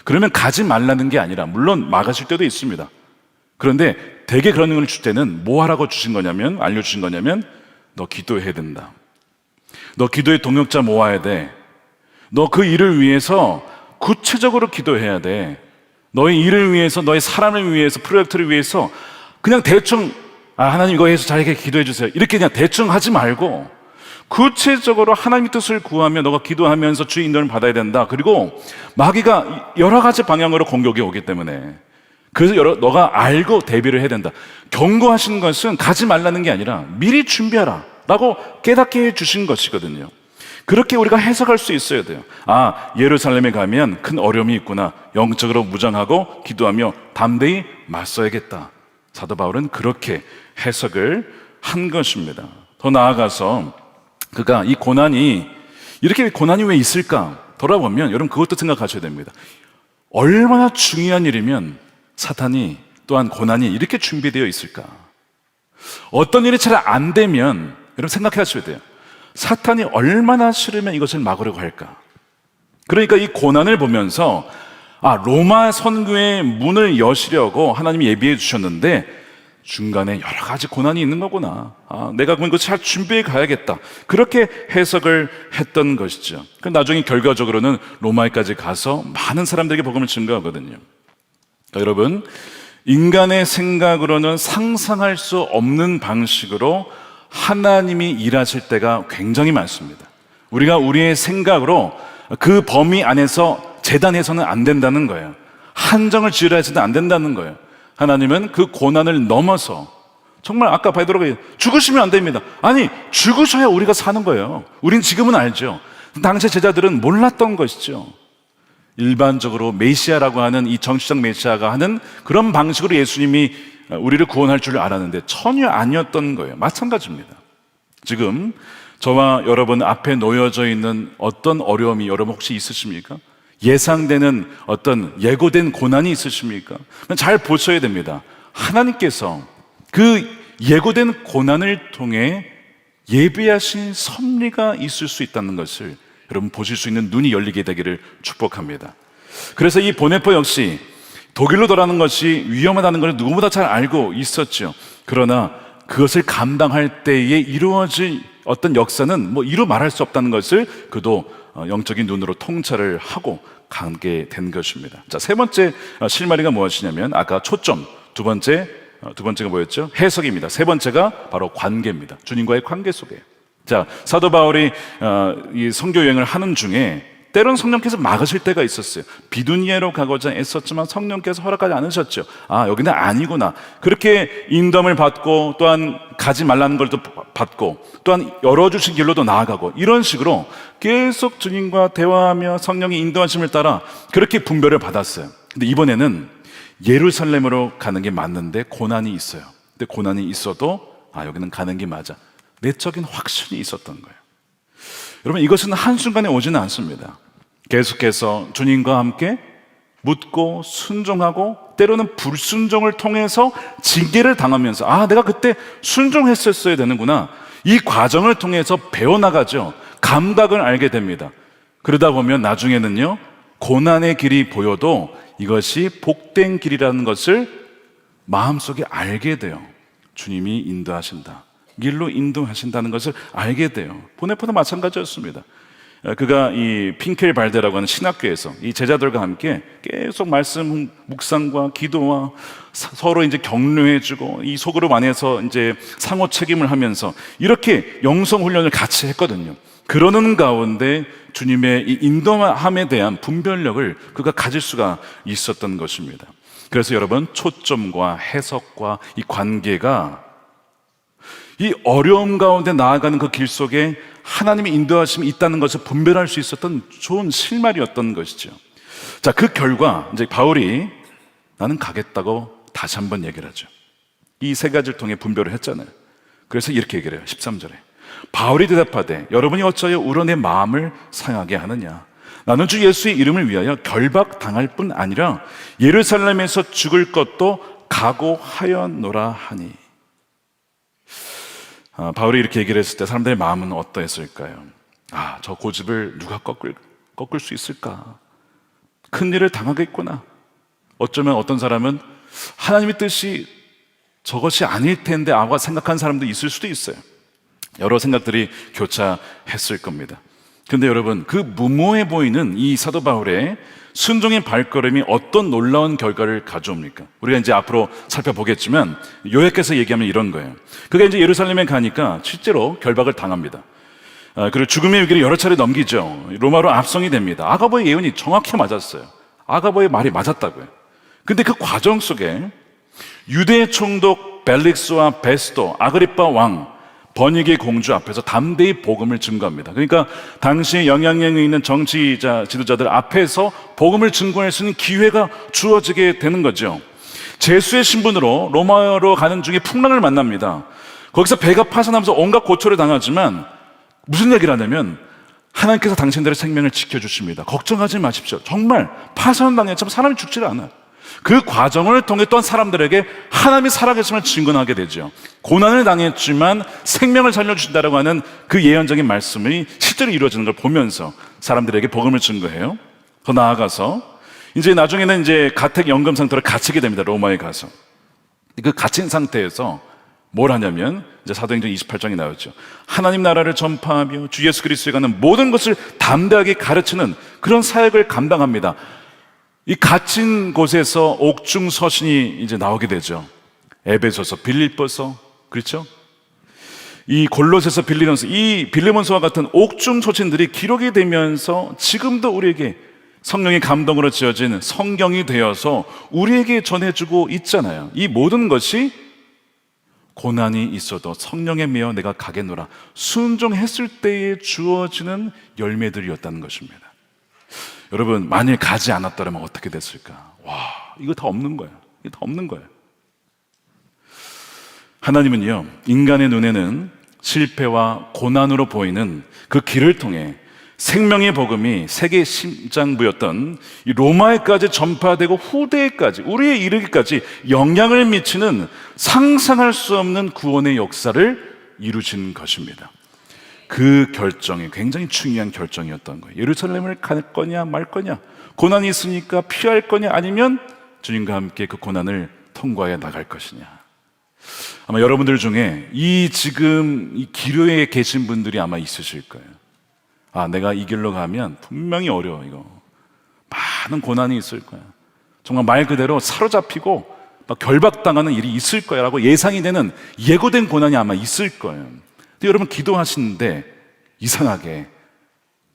[SPEAKER 1] 그러면 가지 말라는 게 아니라, 물론 막으실 때도 있습니다. 그런데 대개 그런 걸 줄 때는 뭐 하라고 주신 거냐면, 알려주신 거냐면, 너 기도해야 된다. 너 기도의 동역자 모아야 돼. 너 그 일을 위해서 구체적으로 기도해야 돼. 너의 일을 위해서, 너의 사람을 위해서, 프로젝트를 위해서 그냥 대충 하나님 이거 해서 잘게 기도해 주세요. 이렇게 그냥 대충 하지 말고 구체적으로 하나님의 뜻을 구하며 너가 기도하면서 주의 인도를 받아야 된다. 그리고 마귀가 여러 가지 방향으로 공격이 오기 때문에 그래서 너가 알고 대비를 해야 된다. 경고하신 것은 가지 말라는 게 아니라 미리 준비하라 라고 깨닫게 해주신 것이거든요. 그렇게 우리가 해석할 수 있어야 돼요. 예루살렘에 가면 큰 어려움이 있구나. 영적으로 무장하고 기도하며 담대히 맞서야겠다. 사도 바울은 그렇게 해석을 한 것입니다. 더 나아가서 그가 이 고난이, 이렇게 고난이 왜 있을까? 돌아보면 여러분 그것도 생각하셔야 됩니다. 얼마나 중요한 일이면 사탄이 또한 고난이 이렇게 준비되어 있을까? 어떤 일이 잘 안 되면 여러분 생각해 하셔야 돼요. 사탄이 얼마나 싫으면 이것을 막으려고 할까? 그러니까 이 고난을 보면서 로마 선교의 문을 여시려고 하나님이 예비해 주셨는데 중간에 여러 가지 고난이 있는 거구나. 내가 그럼 이거 잘 준비해 가야겠다. 그렇게 해석을 했던 것이죠. 나중에 결과적으로는 로마에까지 가서 많은 사람들에게 복음을 증거하거든요. 여러분, 인간의 생각으로는 상상할 수 없는 방식으로 하나님이 일하실 때가 굉장히 많습니다. 우리가 우리의 생각으로 그 범위 안에서 재단해서는 안 된다는 거예요. 한정을 지으려 해서는 안 된다는 거예요. 하나님은 그 고난을 넘어서 정말 아까 베드로가 죽으시면 안 됩니다. 아니, 죽으셔야 우리가 사는 거예요. 우린 지금은 알죠. 당시 제자들은 몰랐던 것이죠. 일반적으로 메시아라고 하는 이 정치적 메시아가 하는 그런 방식으로 예수님이 우리를 구원할 줄 알았는데 전혀 아니었던 거예요. 마찬가지입니다. 지금 저와 여러분 앞에 놓여져 있는 어떤 어려움이 여러분 혹시 있으십니까? 예상되는 어떤 예고된 고난이 있으십니까? 잘 보셔야 됩니다. 하나님께서 그 예고된 고난을 통해 예비하신 섭리가 있을 수 있다는 것을 여러분 보실 수 있는 눈이 열리게 되기를 축복합니다. 그래서 이 보네포 역시 독일로 돌아가는 것이 위험하다는 걸 누구보다 잘 알고 있었죠. 그러나 그것을 감당할 때에 이루어질 어떤 역사는 이루 말할 수 없다는 것을 그도 영적인 눈으로 통찰을 하고 가게 된 것입니다. 자, 세 번째 실마리가 무엇이냐면 아까 초점, 두 번째가 뭐였죠? 해석입니다. 세 번째가 바로 관계입니다. 주님과의 관계 속에. 자, 사도 바울이 이 선교 여행을 하는 중에 때론 성령께서 막으실 때가 있었어요. 비두니아로 가고자 애썼지만 성령께서 허락하지 않으셨죠. 여기는 아니구나. 그렇게 인도함을 받고 또한 가지 말라는 걸 또 받고 또한 열어주신 길로도 나아가고 이런 식으로 계속 주님과 대화하며 성령의 인도하심을 따라 그렇게 분별을 받았어요. 근데 이번에는 예루살렘으로 가는 게 맞는데 고난이 있어요. 근데 고난이 있어도 여기는 가는 게 맞아. 내적인 확신이 있었던 거예요. 여러분, 이것은 한순간에 오지는 않습니다. 계속해서 주님과 함께 묻고 순종하고 때로는 불순종을 통해서 징계를 당하면서 내가 그때 순종했었어야 되는구나. 이 과정을 통해서 배워나가죠. 감각을 알게 됩니다. 그러다 보면 나중에는요, 고난의 길이 보여도 이것이 복된 길이라는 것을 마음속에 알게 돼요. 주님이 인도하신다. 길로 인도하신다는 것을 알게 돼요. 보네포도 마찬가지였습니다. 그가 이 핑켈 발데라고 하는 신학교에서 이 제자들과 함께 계속 말씀 묵상과 기도와 서로 이제 격려해주고 이 소그룹 안에서 이제 상호 책임을 하면서 이렇게 영성 훈련을 같이 했거든요. 그러는 가운데 주님의 이 인도함에 대한 분별력을 그가 가질 수가 있었던 것입니다. 그래서 여러분, 초점과 해석과 이 관계가 이 어려움 가운데 나아가는 그 길 속에 하나님의 인도하심이 있다는 것을 분별할 수 있었던 좋은 실마리였던 것이죠. 자, 그 결과 이제 바울이 나는 가겠다고 다시 한번 얘기를 하죠. 이 세 가지를 통해 분별을 했잖아요. 그래서 이렇게 얘기를 해요. 13절에 바울이 대답하되 여러분이 어찌하여 울어 내 마음을 상하게 하느냐. 나는 주 예수의 이름을 위하여 결박당할 뿐 아니라 예루살렘에서 죽을 것도 각오하였노라 하니. 바울이 이렇게 얘기를 했을 때 사람들의 마음은 어떠했을까요? 저 고집을 누가 꺾을 수 있을까? 큰일을 당하겠구나. 어쩌면 어떤 사람은 하나님의 뜻이 저것이 아닐 텐데 아마 생각한 사람도 있을 수도 있어요. 여러 생각들이 교차했을 겁니다. 근데 여러분, 그 무모해 보이는 이 사도 바울의 순종의 발걸음이 어떤 놀라운 결과를 가져옵니까? 우리가 이제 앞으로 살펴보겠지만 요약해서 얘기하면 이런 거예요. 그가 이제 예루살렘에 가니까 실제로 결박을 당합니다. 그리고 죽음의 위기를 여러 차례 넘기죠. 로마로 압송이 됩니다. 아가보의 예언이 정확히 맞았어요. 아가보의 말이 맞았다고요. 근데 그 과정 속에 유대 총독 벨릭스와 베스도, 아그리파 왕, 번역의 공주 앞에서 담대히 복음을 증거합니다. 그러니까 당시에 영향력이 있는 정치자, 지도자들 앞에서 복음을 증거할 수 있는 기회가 주어지게 되는 거죠. 제수의 신분으로 로마로 가는 중에 풍랑을 만납니다. 거기서 배가 파산하면서 온갖 고초를 당하지만 무슨 얘기를 하냐면 하나님께서 당신들의 생명을 지켜주십니다. 걱정하지 마십시오. 정말 파산을 당했지만 사람이 죽지 않아요. 그 과정을 통해 또한 사람들에게 하나님이 살아계심을 증거하게 되죠. 고난을 당했지만 생명을 살려주신다라고 하는 그 예언적인 말씀이 실제로 이루어지는 걸 보면서 사람들에게 복음을 증거해요. 더 나아가서 이제 나중에는 이제 가택 연금 상태로 갇히게 됩니다. 로마에 가서. 그 갇힌 상태에서 뭘 하냐면 이제 사도행전 28장이 나오죠. 하나님 나라를 전파하며 주 예수 그리스도에 관한 모든 것을 담대하게 가르치는 그런 사역을 감당합니다. 이 갇힌 곳에서 옥중 서신이 이제 나오게 되죠. 에베소서, 빌립보서, 그렇죠? 이 골로새서, 빌리몬서, 이 빌리몬서와 같은 옥중 서신들이 기록이 되면서 지금도 우리에게 성령의 감동으로 지어진 성경이 되어서 우리에게 전해주고 있잖아요. 이 모든 것이 고난이 있어도 성령에 매여 내가 가겠노라 순종했을 때에 주어지는 열매들이었다는 것입니다. 여러분, 만일 가지 않았더라면 어떻게 됐을까? 이거 다 없는 거예요. 이거 다 없는 거예요. 하나님은요, 인간의 눈에는 실패와 고난으로 보이는 그 길을 통해 생명의 복음이 세계 심장부였던 이 로마에까지 전파되고 후대에까지, 우리에 이르기까지 영향을 미치는 상상할 수 없는 구원의 역사를 이루신 것입니다. 그 결정이 굉장히 중요한 결정이었던 거예요. 예루살렘을 갈 거냐 말 거냐, 고난이 있으니까 피할 거냐, 아니면 주님과 함께 그 고난을 통과해 나갈 것이냐. 아마 여러분들 중에 지금 이 기로에 계신 분들이 아마 있으실 거예요. 내가 이 길로 가면 분명히 어려워. 이거 많은 고난이 있을 거야. 정말 말 그대로 사로잡히고 막 결박당하는 일이 있을 거야 라고 예상이 되는 예고된 고난이 아마 있을 거예요. 근데 여러분, 기도하시는데 이상하게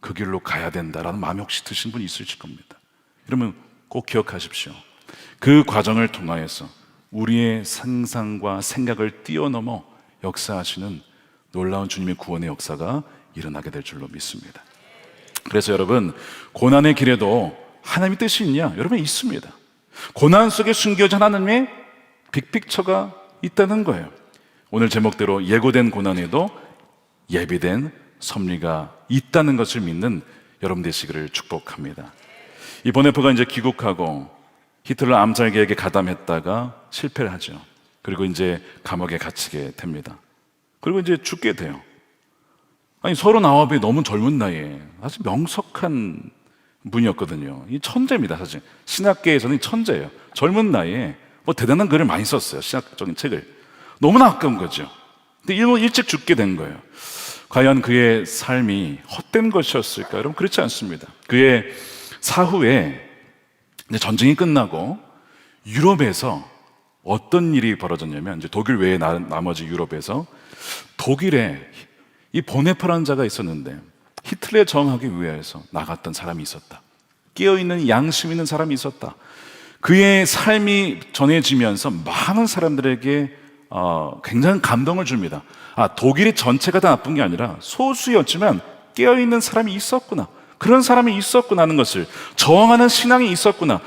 [SPEAKER 1] 그 길로 가야 된다라는 마음이 혹시 드신 분이 있으실 겁니다. 여러분, 꼭 기억하십시오. 그 과정을 통하여서 우리의 상상과 생각을 뛰어넘어 역사하시는 놀라운 주님의 구원의 역사가 일어나게 될 줄로 믿습니다. 그래서 여러분, 고난의 길에도 하나님의 뜻이 있냐? 여러분, 있습니다. 고난 속에 숨겨진 하나님의 빅픽처가 있다는 거예요. 오늘 제목대로 예고된 고난에도 예비된 섭리가 있다는 것을 믿는 여러분 되시기를 축복합니다. 이 보네포가 이제 귀국하고 히틀러 암살 계획에 가담했다가 실패를 하죠. 그리고 이제 감옥에 갇히게 됩니다. 그리고 이제 죽게 돼요. 39에 너무 젊은 나이에 아주 명석한 분이었거든요. 이 천재입니다, 사실. 신학계에서는 천재예요. 젊은 나이에 대단한 글을 많이 썼어요. 신학적인 책을. 너무나 아까운 거죠. 근데 일찍 죽게 된 거예요. 과연 그의 삶이 헛된 것이었을까? 여러분, 그렇지 않습니다. 그의 사후에 이제 전쟁이 끝나고 유럽에서 어떤 일이 벌어졌냐면, 이제 독일 외에 나머지 유럽에서 독일에 이 보네파라는 자가 있었는데 히틀러에 저항하기 위해서 나갔던 사람이 있었다. 깨어있는 양심 있는 사람이 있었다. 그의 삶이 전해지면서 많은 사람들에게 굉장한 감동을 줍니다. 독일이 전체가 다 나쁜 게 아니라 소수였지만 깨어있는 사람이 있었구나, 그런 사람이 있었구나 하는 것을, 저항하는 신앙이 있었구나,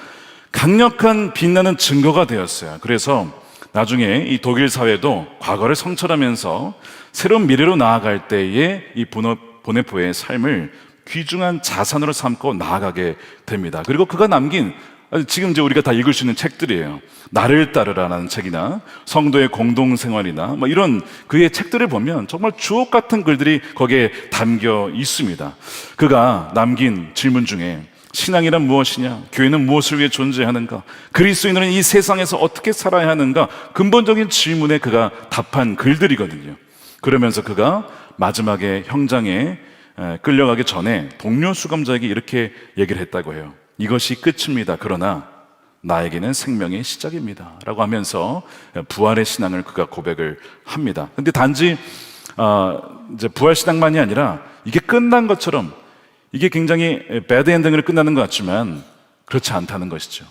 [SPEAKER 1] 강력한 빛나는 증거가 되었어요. 그래서 나중에 이 독일 사회도 과거를 성찰하면서 새로운 미래로 나아갈 때에 이 보네포의 삶을 귀중한 자산으로 삼고 나아가게 됩니다. 그리고 그가 남긴 지금 이제 우리가 다 읽을 수 있는 책들이에요. 나를 따르라라는 책이나 성도의 공동생활이나 뭐 이런 그의 책들을 보면 정말 주옥 같은 글들이 거기에 담겨 있습니다. 그가 남긴 질문 중에 신앙이란 무엇이냐? 교회는 무엇을 위해 존재하는가? 그리스도인은 이 세상에서 어떻게 살아야 하는가? 근본적인 질문에 그가 답한 글들이거든요. 그러면서 그가 마지막에 형장에 끌려가기 전에 동료 수감자에게 이렇게 얘기를 했다고 해요. 이것이 끝입니다. 그러나 나에게는 생명의 시작입니다. 라고 하면서 부활의 신앙을 그가 고백을 합니다. 근데 단지 이제 부활 신앙만이 아니라 이게 끝난 것처럼 이게 굉장히 배드 엔딩으로 끝나는 것 같지만 그렇지 않다는 것이죠.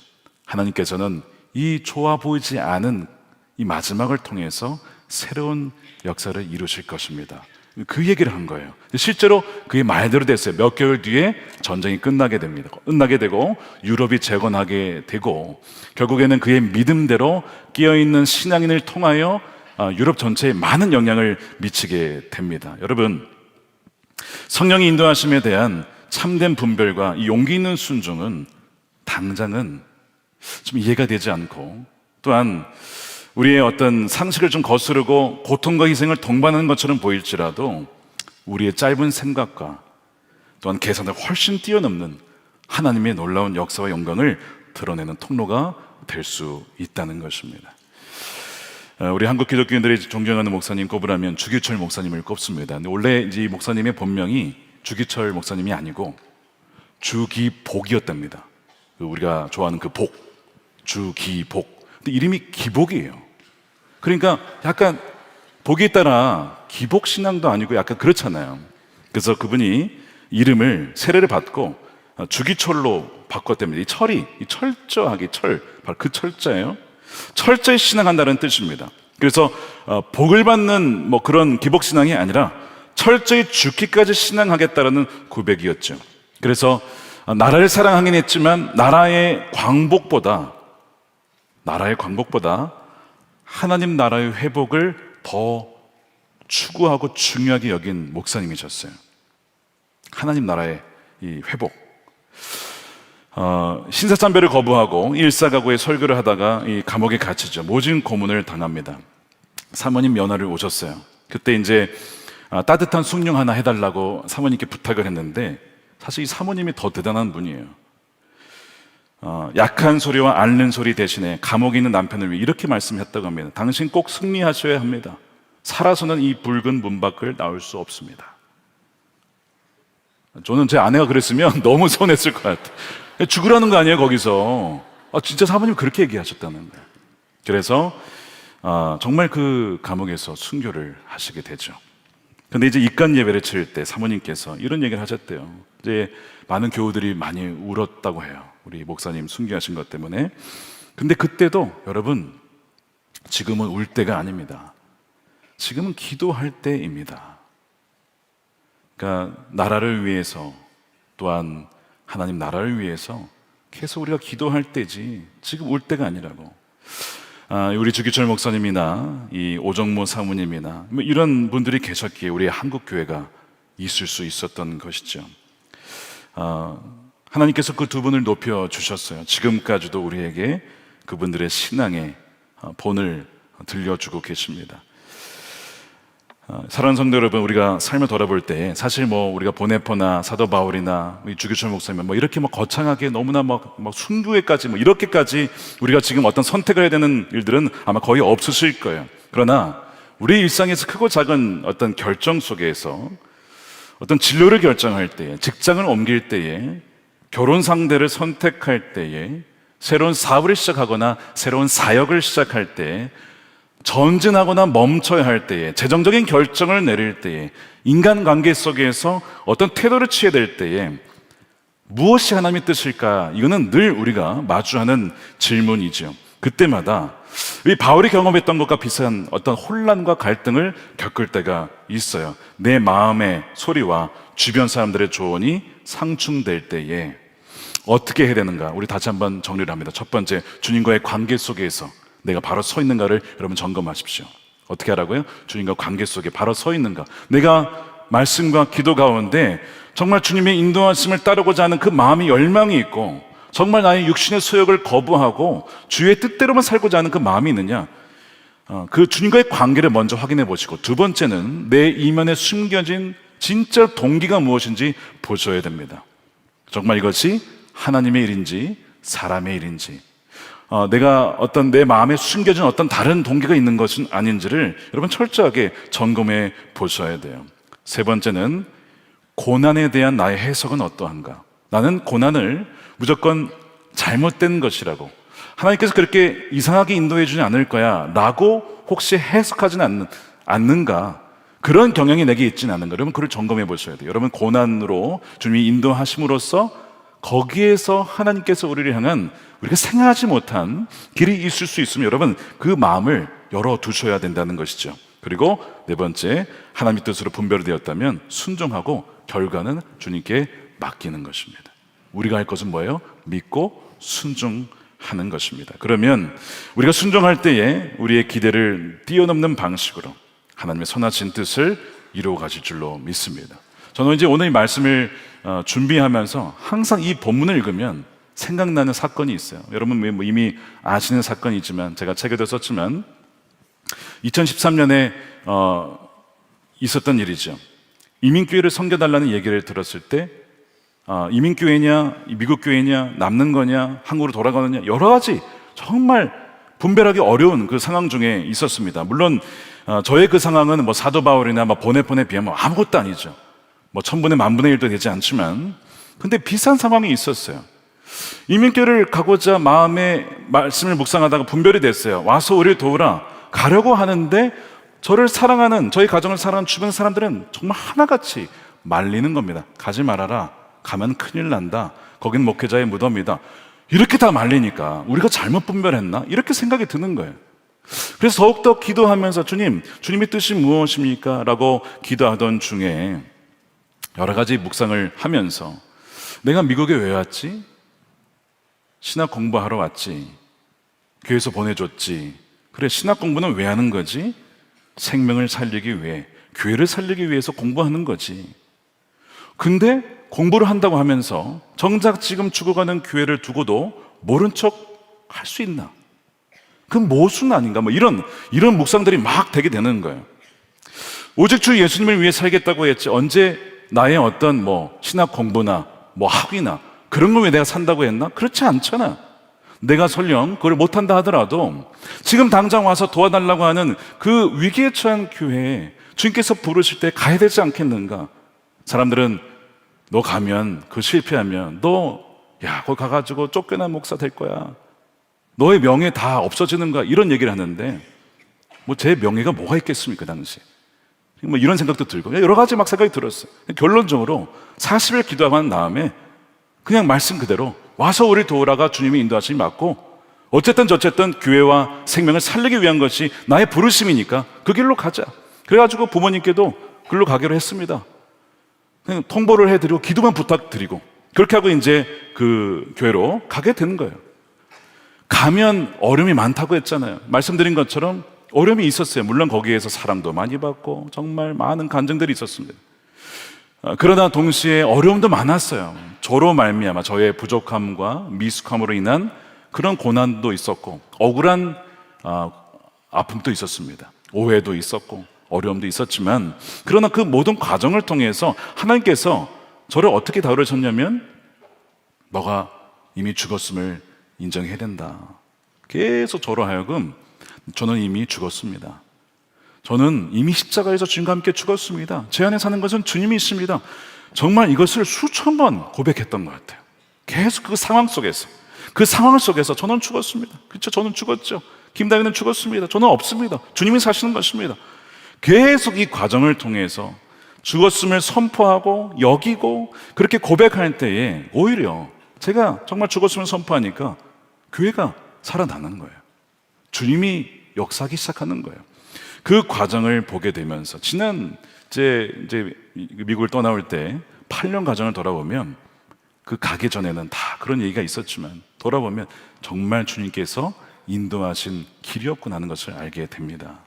[SPEAKER 1] 하나님께서는 이 좋아 보이지 않은 이 마지막을 통해서 새로운 역사를 이루실 것입니다. 그 얘기를 한 거예요. 실제로 그의 말대로 됐어요. 몇 개월 뒤에 전쟁이 끝나게 됩니다. 끝나게 되고 유럽이 재건하게 되고 결국에는 그의 믿음대로 끼어있는 신앙인을 통하여 유럽 전체에 많은 영향을 미치게 됩니다. 여러분, 성령의 인도하심에 대한 참된 분별과 이 용기 있는 순종은 당장은 좀 이해가 되지 않고 또한 우리의 어떤 상식을 좀 거스르고 고통과 희생을 동반하는 것처럼 보일지라도 우리의 짧은 생각과 또한 계산을 훨씬 뛰어넘는 하나님의 놀라운 역사와 영광을 드러내는 통로가 될 수 있다는 것입니다. 우리 한국 기독교인들이 존경하는 목사님 꼽으라면 주기철 목사님을 꼽습니다. 근데 원래 이제 이 목사님의 본명이 주기철 목사님이 아니고 주기복이었답니다. 우리가 좋아하는 그 복, 주기복. 근데 이름이 기복이에요. 그러니까 약간 복에 따라 기복신앙도 아니고 약간 그렇잖아요. 그래서 그분이 이름을 세례를 받고 주기철로 바꿨답니다. 이 철이 이 철저하게 바로 그 철자예요. 철저히 신앙한다는 뜻입니다. 그래서 복을 받는 뭐 그런 기복신앙이 아니라 철저히 죽기까지 신앙하겠다라는 고백이었죠. 그래서 나라를 사랑하긴 했지만 나라의 광복보다 하나님 나라의 회복을 더 추구하고 중요하게 여긴 목사님이셨어요. 하나님 나라의 이 회복. 신사참배를 거부하고 일사가고의 설교를 하다가 이 감옥에 갇히죠. 모진 고문을 당합니다. 사모님 면회를 오셨어요. 그때 이제 따뜻한 숭늉 하나 해달라고 사모님께 부탁을 했는데 사실 이 사모님이 더 대단한 분이에요. 약한 소리와 앓는 소리 대신에 감옥에 있는 남편을 위해 이렇게 말씀했다고 합니다. 당신 꼭 승리하셔야 합니다. 살아서는 이 붉은 문 밖을 나올 수 없습니다. 저는 제 아내가 그랬으면 너무 서운했을 것 같아요. 죽으라는 거 아니에요 거기서. 진짜 사모님 그렇게 얘기하셨다는 거예요. 그래서 정말 그 감옥에서 순교를 하시게 되죠. 근데 이제 입간 예배를 치를 때 사모님께서 이런 얘기를 하셨대요. 이제 많은 교우들이 많이 울었다고 해요. 우리 목사님 순교하신 것 때문에. 근데 그때도 여러분, 지금은 울 때가 아닙니다. 지금은 기도할 때입니다. 그러니까 나라를 위해서 또한 하나님 나라를 위해서 계속 우리가 기도할 때지 지금 울 때가 아니라고. 우리 주기철 목사님이나 이 오정모 사모님이나 뭐 이런 분들이 계셨기에 우리 한국 교회가 있을 수 있었던 것이죠. 하나님께서 그 두 분을 높여 주셨어요. 지금까지도 우리에게 그분들의 신앙의 본을 들려주고 계십니다. 사랑하는 성도 여러분, 우리가 삶을 돌아볼 때 사실 뭐 우리가 보네포나 사도 바울이나 주기철 목사님 뭐 이렇게 막 거창하게 너무나 막 순교회까지 뭐 이렇게까지 우리가 지금 어떤 선택을 해야 되는 일들은 아마 거의 없으실 거예요. 그러나 우리 일상에서 크고 작은 어떤 결정 속에서 어떤 진로를 결정할 때에, 직장을 옮길 때에, 결혼 상대를 선택할 때에, 새로운 사업을 시작하거나 새로운 사역을 시작할 때에, 전진하거나 멈춰야 할 때에, 재정적인 결정을 내릴 때에, 인간관계 속에서 어떤 태도를 취해야 될 때에 무엇이 하나님의 뜻일까? 이거는 늘 우리가 마주하는 질문이죠. 그때마다 이 바울이 경험했던 것과 비슷한 어떤 혼란과 갈등을 겪을 때가 있어요. 내 마음의 소리와 주변 사람들의 조언이 상충될 때에 어떻게 해야 되는가? 우리 다시 한번 정리를 합니다. 첫 번째, 주님과의 관계 속에서 내가 바로 서 있는가를 여러분 점검하십시오. 어떻게 하라고요? 주님과 관계 속에 바로 서 있는가. 내가 말씀과 기도 가운데 정말 주님의 인도하심을 따르고자 하는 그 마음이 열망이 있고, 정말 나의 육신의 소욕을 거부하고 주의 뜻대로만 살고자 하는 그 마음이 있느냐, 그 주님과의 관계를 먼저 확인해 보시고, 두 번째는 내 이면에 숨겨진 진짜 동기가 무엇인지 보셔야 됩니다. 정말 이것이 하나님의 일인지 사람의 일인지, 내가 어떤 내 마음에 숨겨진 어떤 다른 동기가 있는 것은 아닌지를 여러분 철저하게 점검해 보셔야 돼요. 세 번째는 고난에 대한 나의 해석은 어떠한가. 나는 고난을 무조건 잘못된 것이라고, 하나님께서 그렇게 이상하게 인도해 주지 않을 거야 라고 혹시 해석하지는 않는가, 그런 경향이 내게 있지는 않은가. 여러분 그걸 점검해 보셔야 돼요. 여러분 고난으로 주님이 인도하심으로써 거기에서 하나님께서 우리를 향한 우리가 생각하지 못한 길이 있을 수 있으면 여러분 그 마음을 열어두셔야 된다는 것이죠. 그리고 네 번째, 하나님의 뜻으로 분별이 되었다면 순종하고 결과는 주님께 맡기는 것입니다. 우리가 할 것은 뭐예요? 믿고 순종하는 것입니다. 그러면 우리가 순종할 때에 우리의 기대를 뛰어넘는 방식으로 하나님의 선하신 뜻을 이루어 가실 줄로 믿습니다. 저는 이제 오늘 이 말씀을 준비하면서 항상 이 본문을 읽으면 생각나는 사건이 있어요. 여러분 이미 아시는 사건이지만 제가 책에도 썼지만 2013년에 있었던 일이죠. 이민교회를 섬겨달라는 얘기를 들었을 때 이민교회냐 미국 교회냐 남는 거냐 한국으로 돌아가느냐 여러 가지 정말 분별하기 어려운 그 상황 중에 있었습니다. 물론 저의 그 상황은 뭐 사도 바울이나 뭐 보네폰에 비하면 아무것도 아니죠. 뭐 1000분의 10,000분의 1도 되지 않지만, 근데 비슷한 상황이 있었어요. 이민교회를 가고자 마음에 말씀을 묵상하다가 분별이 됐어요. 와서 우리를 도우라. 가려고 하는데 저를 사랑하는, 저희 가정을 사랑하는 주변 사람들은 정말 하나같이 말리는 겁니다. 가지 말아라. 가면 큰일 난다. 거긴 목회자의 무덤이다. 이렇게 다 말리니까 우리가 잘못 분별했나? 이렇게 생각이 드는 거예요. 그래서 더욱더 기도하면서 주님의 뜻이 무엇입니까? 라고 기도하던 중에 여러 가지 묵상을 하면서 내가 미국에 왜 왔지? 신학 공부하러 왔지. 교회에서 보내줬지. 그래, 신학 공부는 왜 하는 거지? 생명을 살리기 위해, 교회를 살리기 위해서 공부하는 거지. 근데 공부를 한다고 하면서 정작 지금 죽어가는 교회를 두고도 모른 척 할 수 있나? 그 모순 아닌가? 뭐 이런 묵상들이 막 되게 되는 거예요. 오직 주 예수님을 위해 살겠다고 했지, 언제 나의 어떤 뭐 신학 공부나 뭐 학위나 그런 걸 왜 내가 산다고 했나? 그렇지 않잖아. 내가 설령 그걸 못한다 하더라도 지금 당장 와서 도와달라고 하는 그 위기에 처한 교회에 주님께서 부르실 때 가야 되지 않겠는가? 사람들은 너 가면, 그 실패하면 거기 가가지고 쫓겨난 목사 될 거야. 너의 명예 다 없어지는 거야. 이런 얘기를 하는데 뭐 제 명예가 뭐가 있겠습니까, 그 당시에. 뭐 이런 생각도 들고 여러 가지 막 생각이 들었어요. 결론적으로 40일 기도하고 난 다음에 그냥 말씀 그대로 와서 우리 도우라가 주님의 인도하심이 맞고, 어쨌든 저쨌든 교회와 생명을 살리기 위한 것이 나의 부르심이니까 그 길로 가자. 그래가지고 부모님께도 글로 가기로 했습니다. 그냥 통보를 해드리고 기도만 부탁드리고 그렇게 하고 이제 그 교회로 가게 된 거예요. 가면 어려움이 많다고 했잖아요. 말씀드린 것처럼 어려움이 있었어요. 물론 거기에서 사랑도 많이 받고 정말 많은 간증들이 있었습니다. 그러나 동시에 어려움도 많았어요. 저로 말미암아 저의 부족함과 미숙함으로 인한 그런 고난도 있었고 억울한 아픔도 있었습니다. 오해도 있었고 어려움도 있었지만, 그러나 그 모든 과정을 통해서 하나님께서 저를 어떻게 다루셨냐면 너가 이미 죽었음을 인정해야 된다. 계속 저로 하여금 저는 이미 죽었습니다. 저는 이미 십자가에서 주님과 함께 죽었습니다. 제 안에 사는 것은 주님이 있습니다. 정말 이것을 수천 번 고백했던 것 같아요. 계속 그 상황 속에서, 그 상황 속에서 저는 죽었습니다. 그렇죠? 저는 죽었죠. 김다윗은 죽었습니다. 저는 없습니다. 주님이 사시는 것입니다. 계속 이 과정을 통해서 죽었음을 선포하고 여기고 그렇게 고백할 때에 오히려 제가 정말 죽었음을 선포하니까 교회가 살아나는 거예요. 주님이 역사하기 시작하는 거예요. 그 과정을 보게 되면서 지난 이제 미국을 떠나올 때 8년 과정을 돌아보면, 그 가기 전에는 다 그런 얘기가 있었지만 돌아보면 정말 주님께서 인도하신 길이었구나 하는 것을 알게 됩니다.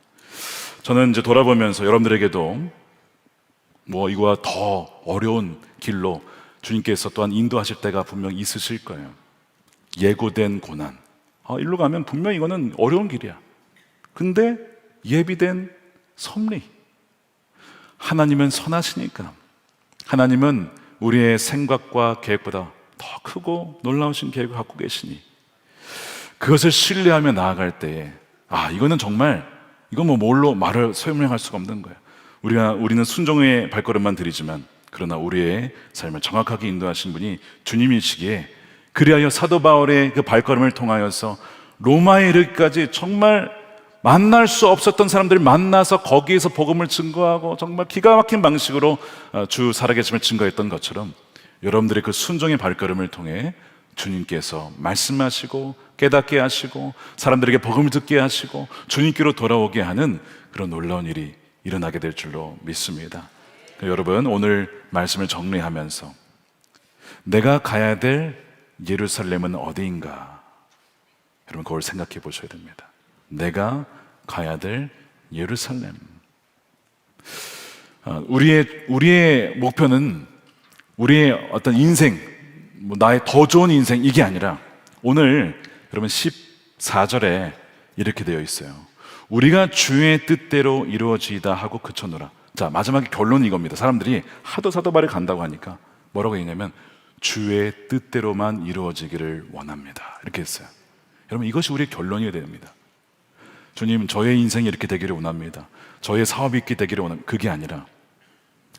[SPEAKER 1] 저는 이제 돌아보면서 여러분들에게도 이거와 더 어려운 길로 주님께서 또한 인도하실 때가 분명히 있으실 거예요. 예고된 고난. 일로 가면 분명히 이거는 어려운 길이야. 근데 예비된 섭리. 하나님은 선하시니까. 하나님은 우리의 생각과 계획보다 더 크고 놀라우신 계획을 갖고 계시니 그것을 신뢰하며 나아갈 때에 이거는 정말 이건 뭘로 말을 설명할 수가 없는 거예요. 우리는 순종의 발걸음만 들이지만 그러나 우리의 삶을 정확하게 인도하신 분이 주님이시기에 그리하여 사도 바울의 그 발걸음을 통하여서 로마에 이르기까지 정말 만날 수 없었던 사람들을 만나서 거기에서 복음을 증거하고 정말 기가 막힌 방식으로 주 살아계심을 증거했던 것처럼 여러분들의 그 순종의 발걸음을 통해 주님께서 말씀하시고 깨닫게 하시고 사람들에게 복음을 듣게 하시고 주님께로 돌아오게 하는 그런 놀라운 일이 일어나게 될 줄로 믿습니다. 여러분, 오늘 말씀을 정리하면서 내가 가야 될 예루살렘은 어디인가? 여러분, 그걸 생각해 보셔야 됩니다. 내가 가야 될 예루살렘. 우리의 목표는 우리의 어떤 인생, 나의 더 좋은 인생, 이게 아니라 오늘 여러분 14절에 이렇게 되어 있어요. 우리가 주의 뜻대로 이루어지이다 하고 그쳐놓으라. 자, 마지막에 결론이 이겁니다. 사람들이 하도 사도 바울이 간다고 하니까 뭐라고 했냐면 주의 뜻대로만 이루어지기를 원합니다. 이렇게 했어요. 여러분, 이것이 우리의 결론이 됩니다. 주님, 저의 인생이 이렇게 되기를 원합니다. 저의 사업이 이렇게 되기를 원합니다. 그게 아니라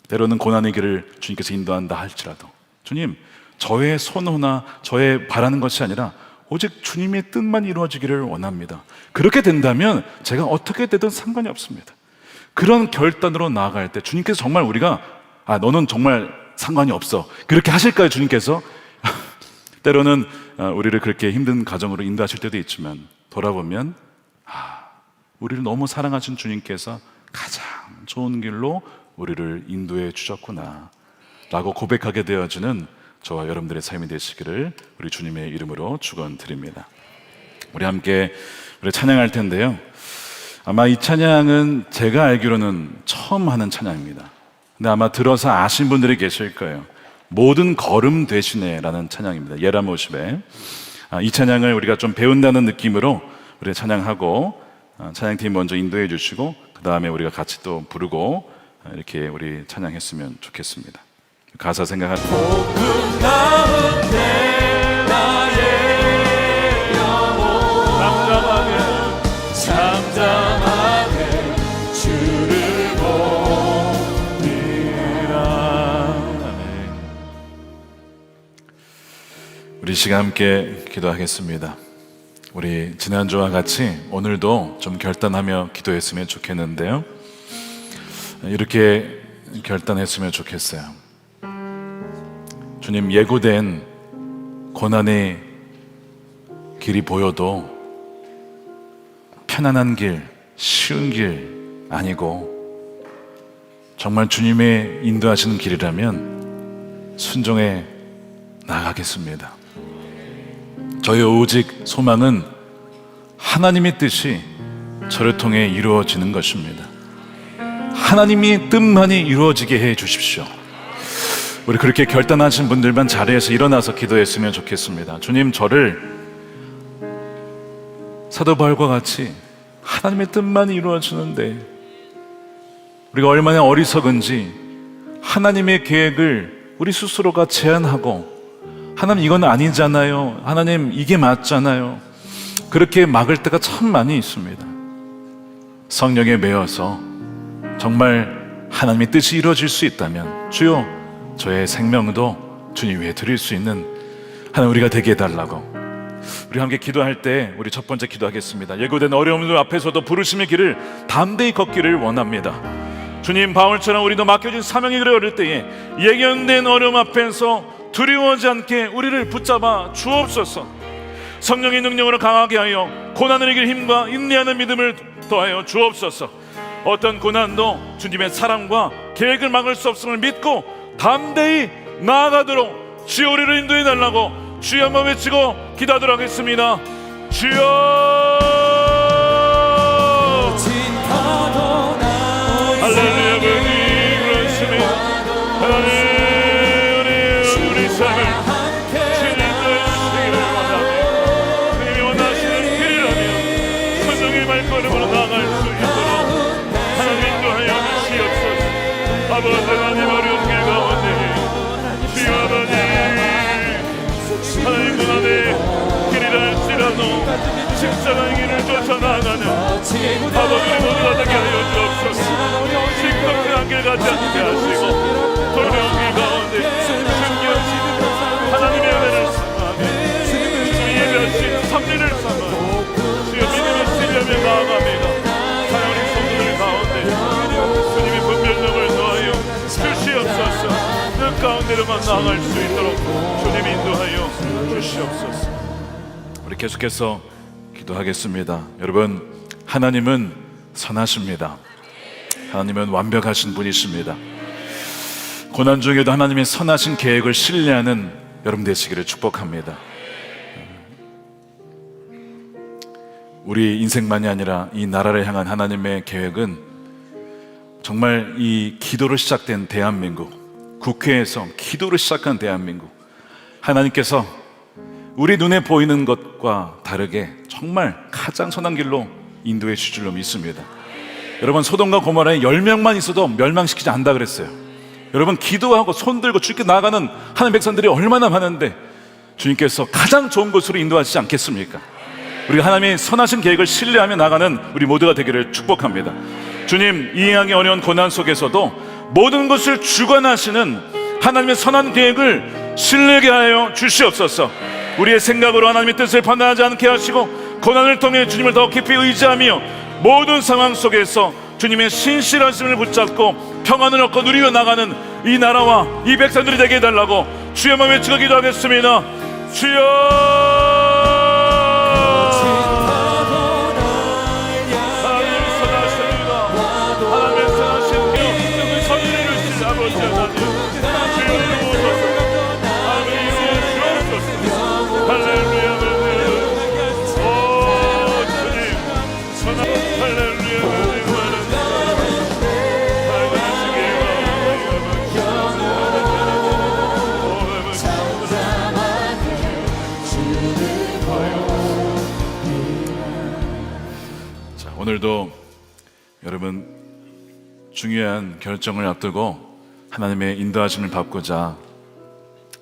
[SPEAKER 1] 때로는 고난의 길을 주님께서 인도한다 할지라도 주님, 저의 손호나 저의 바라는 것이 아니라 오직 주님의 뜻만 이루어지기를 원합니다. 그렇게 된다면 제가 어떻게 되든 상관이 없습니다. 그런 결단으로 나아갈 때 주님께서 정말 우리가 너는 정말 상관이 없어 그렇게 하실까요? 주님께서 때로는 우리를 그렇게 힘든 가정으로 인도하실 때도 있지만 돌아보면 우리를 너무 사랑하신 주님께서 가장 좋은 길로 우리를 인도해 주셨구나 라고 고백하게 되어지는 저와 여러분들의 삶이 되시기를 우리 주님의 이름으로 축원드립니다. 우리 함께 찬양할 텐데요, 아마 이 찬양은 제가 알기로는 처음 하는 찬양입니다. 근데 아마 들어서 아신 분들이 계실 거예요. 모든 걸음 되시네 라는 찬양입니다. 예라모십의 이 찬양을 우리가 좀 배운다는 느낌으로 우리 찬양하고 찬양팀 먼저 인도해 주시고 그 다음에 우리가 같이 또 부르고 이렇게 우리 찬양했으면 좋겠습니다. 가사 생각하시고
[SPEAKER 3] 복음 가운데 나의 영혼 잠잠하게 주를 보리라.
[SPEAKER 1] 우리 시간 함께 기도하겠습니다. 우리 지난주와 같이 오늘도 좀 결단하며 기도했으면 좋겠는데요, 이렇게 결단했으면 좋겠어요. 주님, 예고된 고난의 길이 보여도 편안한 길, 쉬운 길 아니고 정말 주님의 인도하시는 길이라면 순종해 나가겠습니다. 저의 오직 소망은 하나님의 뜻이 저를 통해 이루어지는 것입니다. 하나님의 뜻만이 이루어지게 해 주십시오. 우리 그렇게 결단하신 분들만 자리에서 일어나서 기도했으면 좋겠습니다. 주님, 저를 사도 바울과 같이 하나님의 뜻만이 이루어지는데 우리가 얼마나 어리석은지 하나님의 계획을 우리 스스로가 제한하고 하나님 이건 아니잖아요, 하나님 이게 맞잖아요, 그렇게 막을 때가 참 많이 있습니다. 성령에 매여서 정말 하나님의 뜻이 이루어질 수 있다면 주여 저의 생명도 주님 위해 드릴 수 있는 하나님 우리가 되게 해달라고 우리 함께 기도할 때 우리 첫 번째 기도하겠습니다. 예고된 어려움들 앞에서도 부르심의 길을 담대히 걷기를 원합니다. 주님, 바울처럼 우리도 맡겨진 사명의 길을 걸을 때에 예견된 어려움 앞에서 두려워하지 않게 우리를 붙잡아 주옵소서. 성령의 능력으로 강하게 하여 고난을 이길 힘과 인내하는 믿음을 더하여 주옵소서. 어떤 고난도 주님의 사랑과 계획을 막을 수 없음을 믿고 담대히 나아가도록 주여 우리를 인도해 달라고 주여 한번 외치고 기도하도록 하겠습니다. 주여
[SPEAKER 3] 십자가의 길을 쫓아나가는 아버지의 모두가 되게 하여 주옵소서. 시끄럽게 한길 가지 않게 하시고 돌려온 길 가운데 중요하신 하나님의 은혜를 삼아 주의 예배하신 섭리를 삼아 주의 믿음의 신념에 나아갑니다. 사랑하는 성도들 가운데 주님의 분별력을 더하여 주시옵소서. 그 가운데로만 나아갈 수 있도록 주님 인도하여 주시옵소서.
[SPEAKER 1] 우리 계속해서 기도하겠습니다. 여러분, 하나님은 선하십니다. 하나님은 완벽하신 분이십니다. 고난 중에도 하나님의 선하신 계획을 신뢰하는 여러분 되시기를 축복합니다. 우리 인생만이 아니라 이 나라를 향한 하나님의 계획은 정말 이 기도로 시작된 대한민국, 국회에서 기도로 시작한 대한민국, 하나님께서 우리 눈에 보이는 것과 다르게 정말 가장 선한 길로 인도해 주실 줄 믿습니다. 여러분, 소돔과 고모라에 10명만 있어도 멸망시키지 않는다 그랬어요. 여러분, 기도하고 손들고 주께 나아가는 하나님 백성들이 얼마나 많은데 주님께서 가장 좋은 곳으로 인도하시지 않겠습니까? 우리가 하나님의 선하신 계획을 신뢰하며 나가는 우리 모두가 되기를 축복합니다. 주님, 이해하기 어려운 고난 속에서도 모든 것을 주관하시는 하나님의 선한 계획을 신뢰하게 하여 주시옵소서. 우리의 생각으로 하나님의 뜻을 판단하지 않게 하시고 고난을 통해 주님을 더 깊이 의지하며 모든 상황 속에서 주님의 신실하심을 붙잡고 평안을 얻고 누리며 나가는 이 나라와 이 백성들이 되게 해달라고 주의 마음에 외치고 기도하겠습니다. 주여, 오늘도 여러분 중요한 결정을 앞두고 하나님의 인도하심을 받고자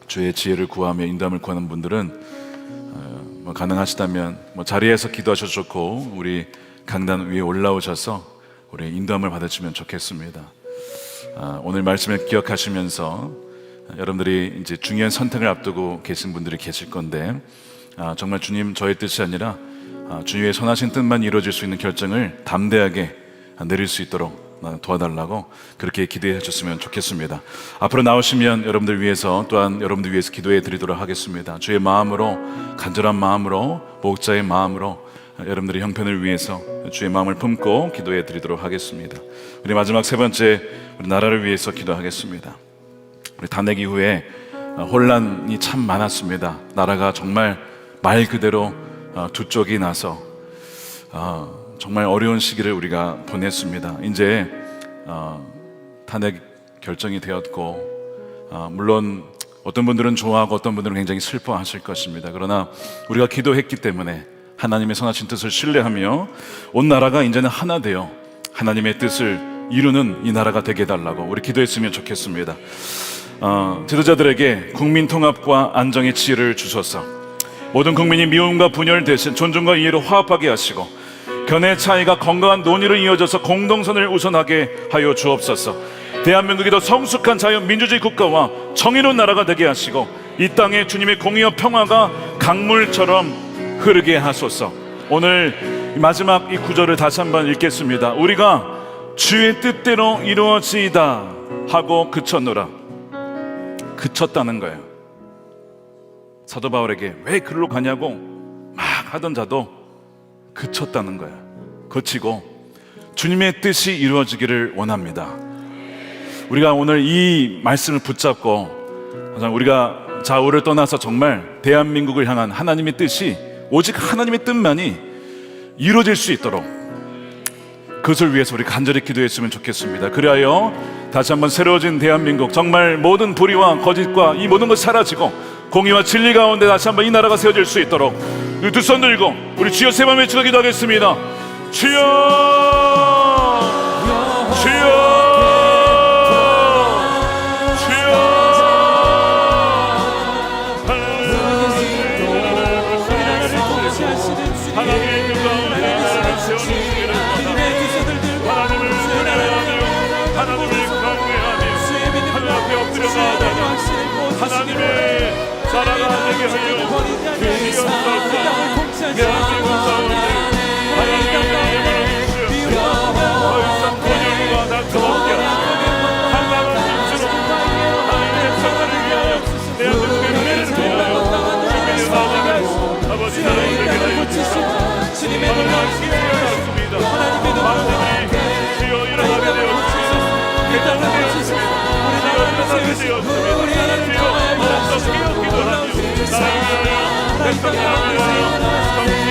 [SPEAKER 1] 주의 지혜를 구하며 인도함을 구하는 분들은 가능하시다면 자리에서 기도하셔도 좋고 우리 강단 위에 올라오셔서 우리 인도함을 받으시면 좋겠습니다. 오늘 말씀을 기억하시면서 여러분들이 이제 중요한 선택을 앞두고 계신 분들이 계실 건데 정말 주님, 저의 뜻이 아니라 주님의 선하신 뜻만 이루어질 수 있는 결정을 담대하게 내릴 수 있도록 도와달라고 그렇게 기도해 주셨으면 좋겠습니다. 앞으로 나오시면 여러분들 위해서 또한 여러분들 위해서 기도해 드리도록 하겠습니다. 주의 마음으로, 간절한 마음으로, 목자의 마음으로 여러분들의 형편을 위해서 주의 마음을 품고 기도해 드리도록 하겠습니다. 우리 마지막 세 번째, 우리 나라를 위해서 기도하겠습니다. 우리 탄핵 이후에 혼란이 참 많았습니다. 나라가 정말 말 그대로 두 쪽이 나서 정말 어려운 시기를 우리가 보냈습니다. 이제 탄핵 결정이 되었고 물론 어떤 분들은 좋아하고 어떤 분들은 굉장히 슬퍼하실 것입니다. 그러나 우리가 기도했기 때문에 하나님의 선하신 뜻을 신뢰하며 온 나라가 이제는 하나 되어 하나님의 뜻을 이루는 이 나라가 되게 해달라고 우리 기도했으면 좋겠습니다. 지도자들에게 국민 통합과 안정의 지혜를 주소서. 모든 국민이 미움과 분열 대신 존중과 이해로 화합하게 하시고 견해 차이가 건강한 논의로 이어져서 공동선을 우선하게 하여 주옵소서. 대한민국이 더 성숙한 자유민주주의 국가와 정의로운 나라가 되게 하시고 이 땅에 주님의 공의와 평화가 강물처럼 흐르게 하소서. 오늘 마지막 이 구절을 다시 한번 읽겠습니다. 우리가 주의 뜻대로 이루어지이다 하고 그쳤노라. 그쳤다는 거예요. 사도 바울에게 왜 글로 가냐고 막 하던 자도 그쳤다는 거야. 그치고 주님의 뜻이 이루어지기를 원합니다. 우리가 오늘 이 말씀을 붙잡고 우리가 좌우를 떠나서 정말 대한민국을 향한 하나님의 뜻이 오직 하나님의 뜻만이 이루어질 수 있도록 그것을 위해서 우리 간절히 기도했으면 좋겠습니다. 그리하여 다시 한번 새로워진 대한민국, 정말 모든 불의와 거짓과 이 모든 것이 사라지고 공의와 진리 가운데 다시 한번 이 나라가 세워질 수 있도록 두 손 들고 우리 주여 세 번 외치고 기도하겠습니다. 주여, 주여, 주여. 하나님
[SPEAKER 3] 되었습니다. 주여, 더욱더 깨어 기도하며 나를 위하여 대통령을 위하여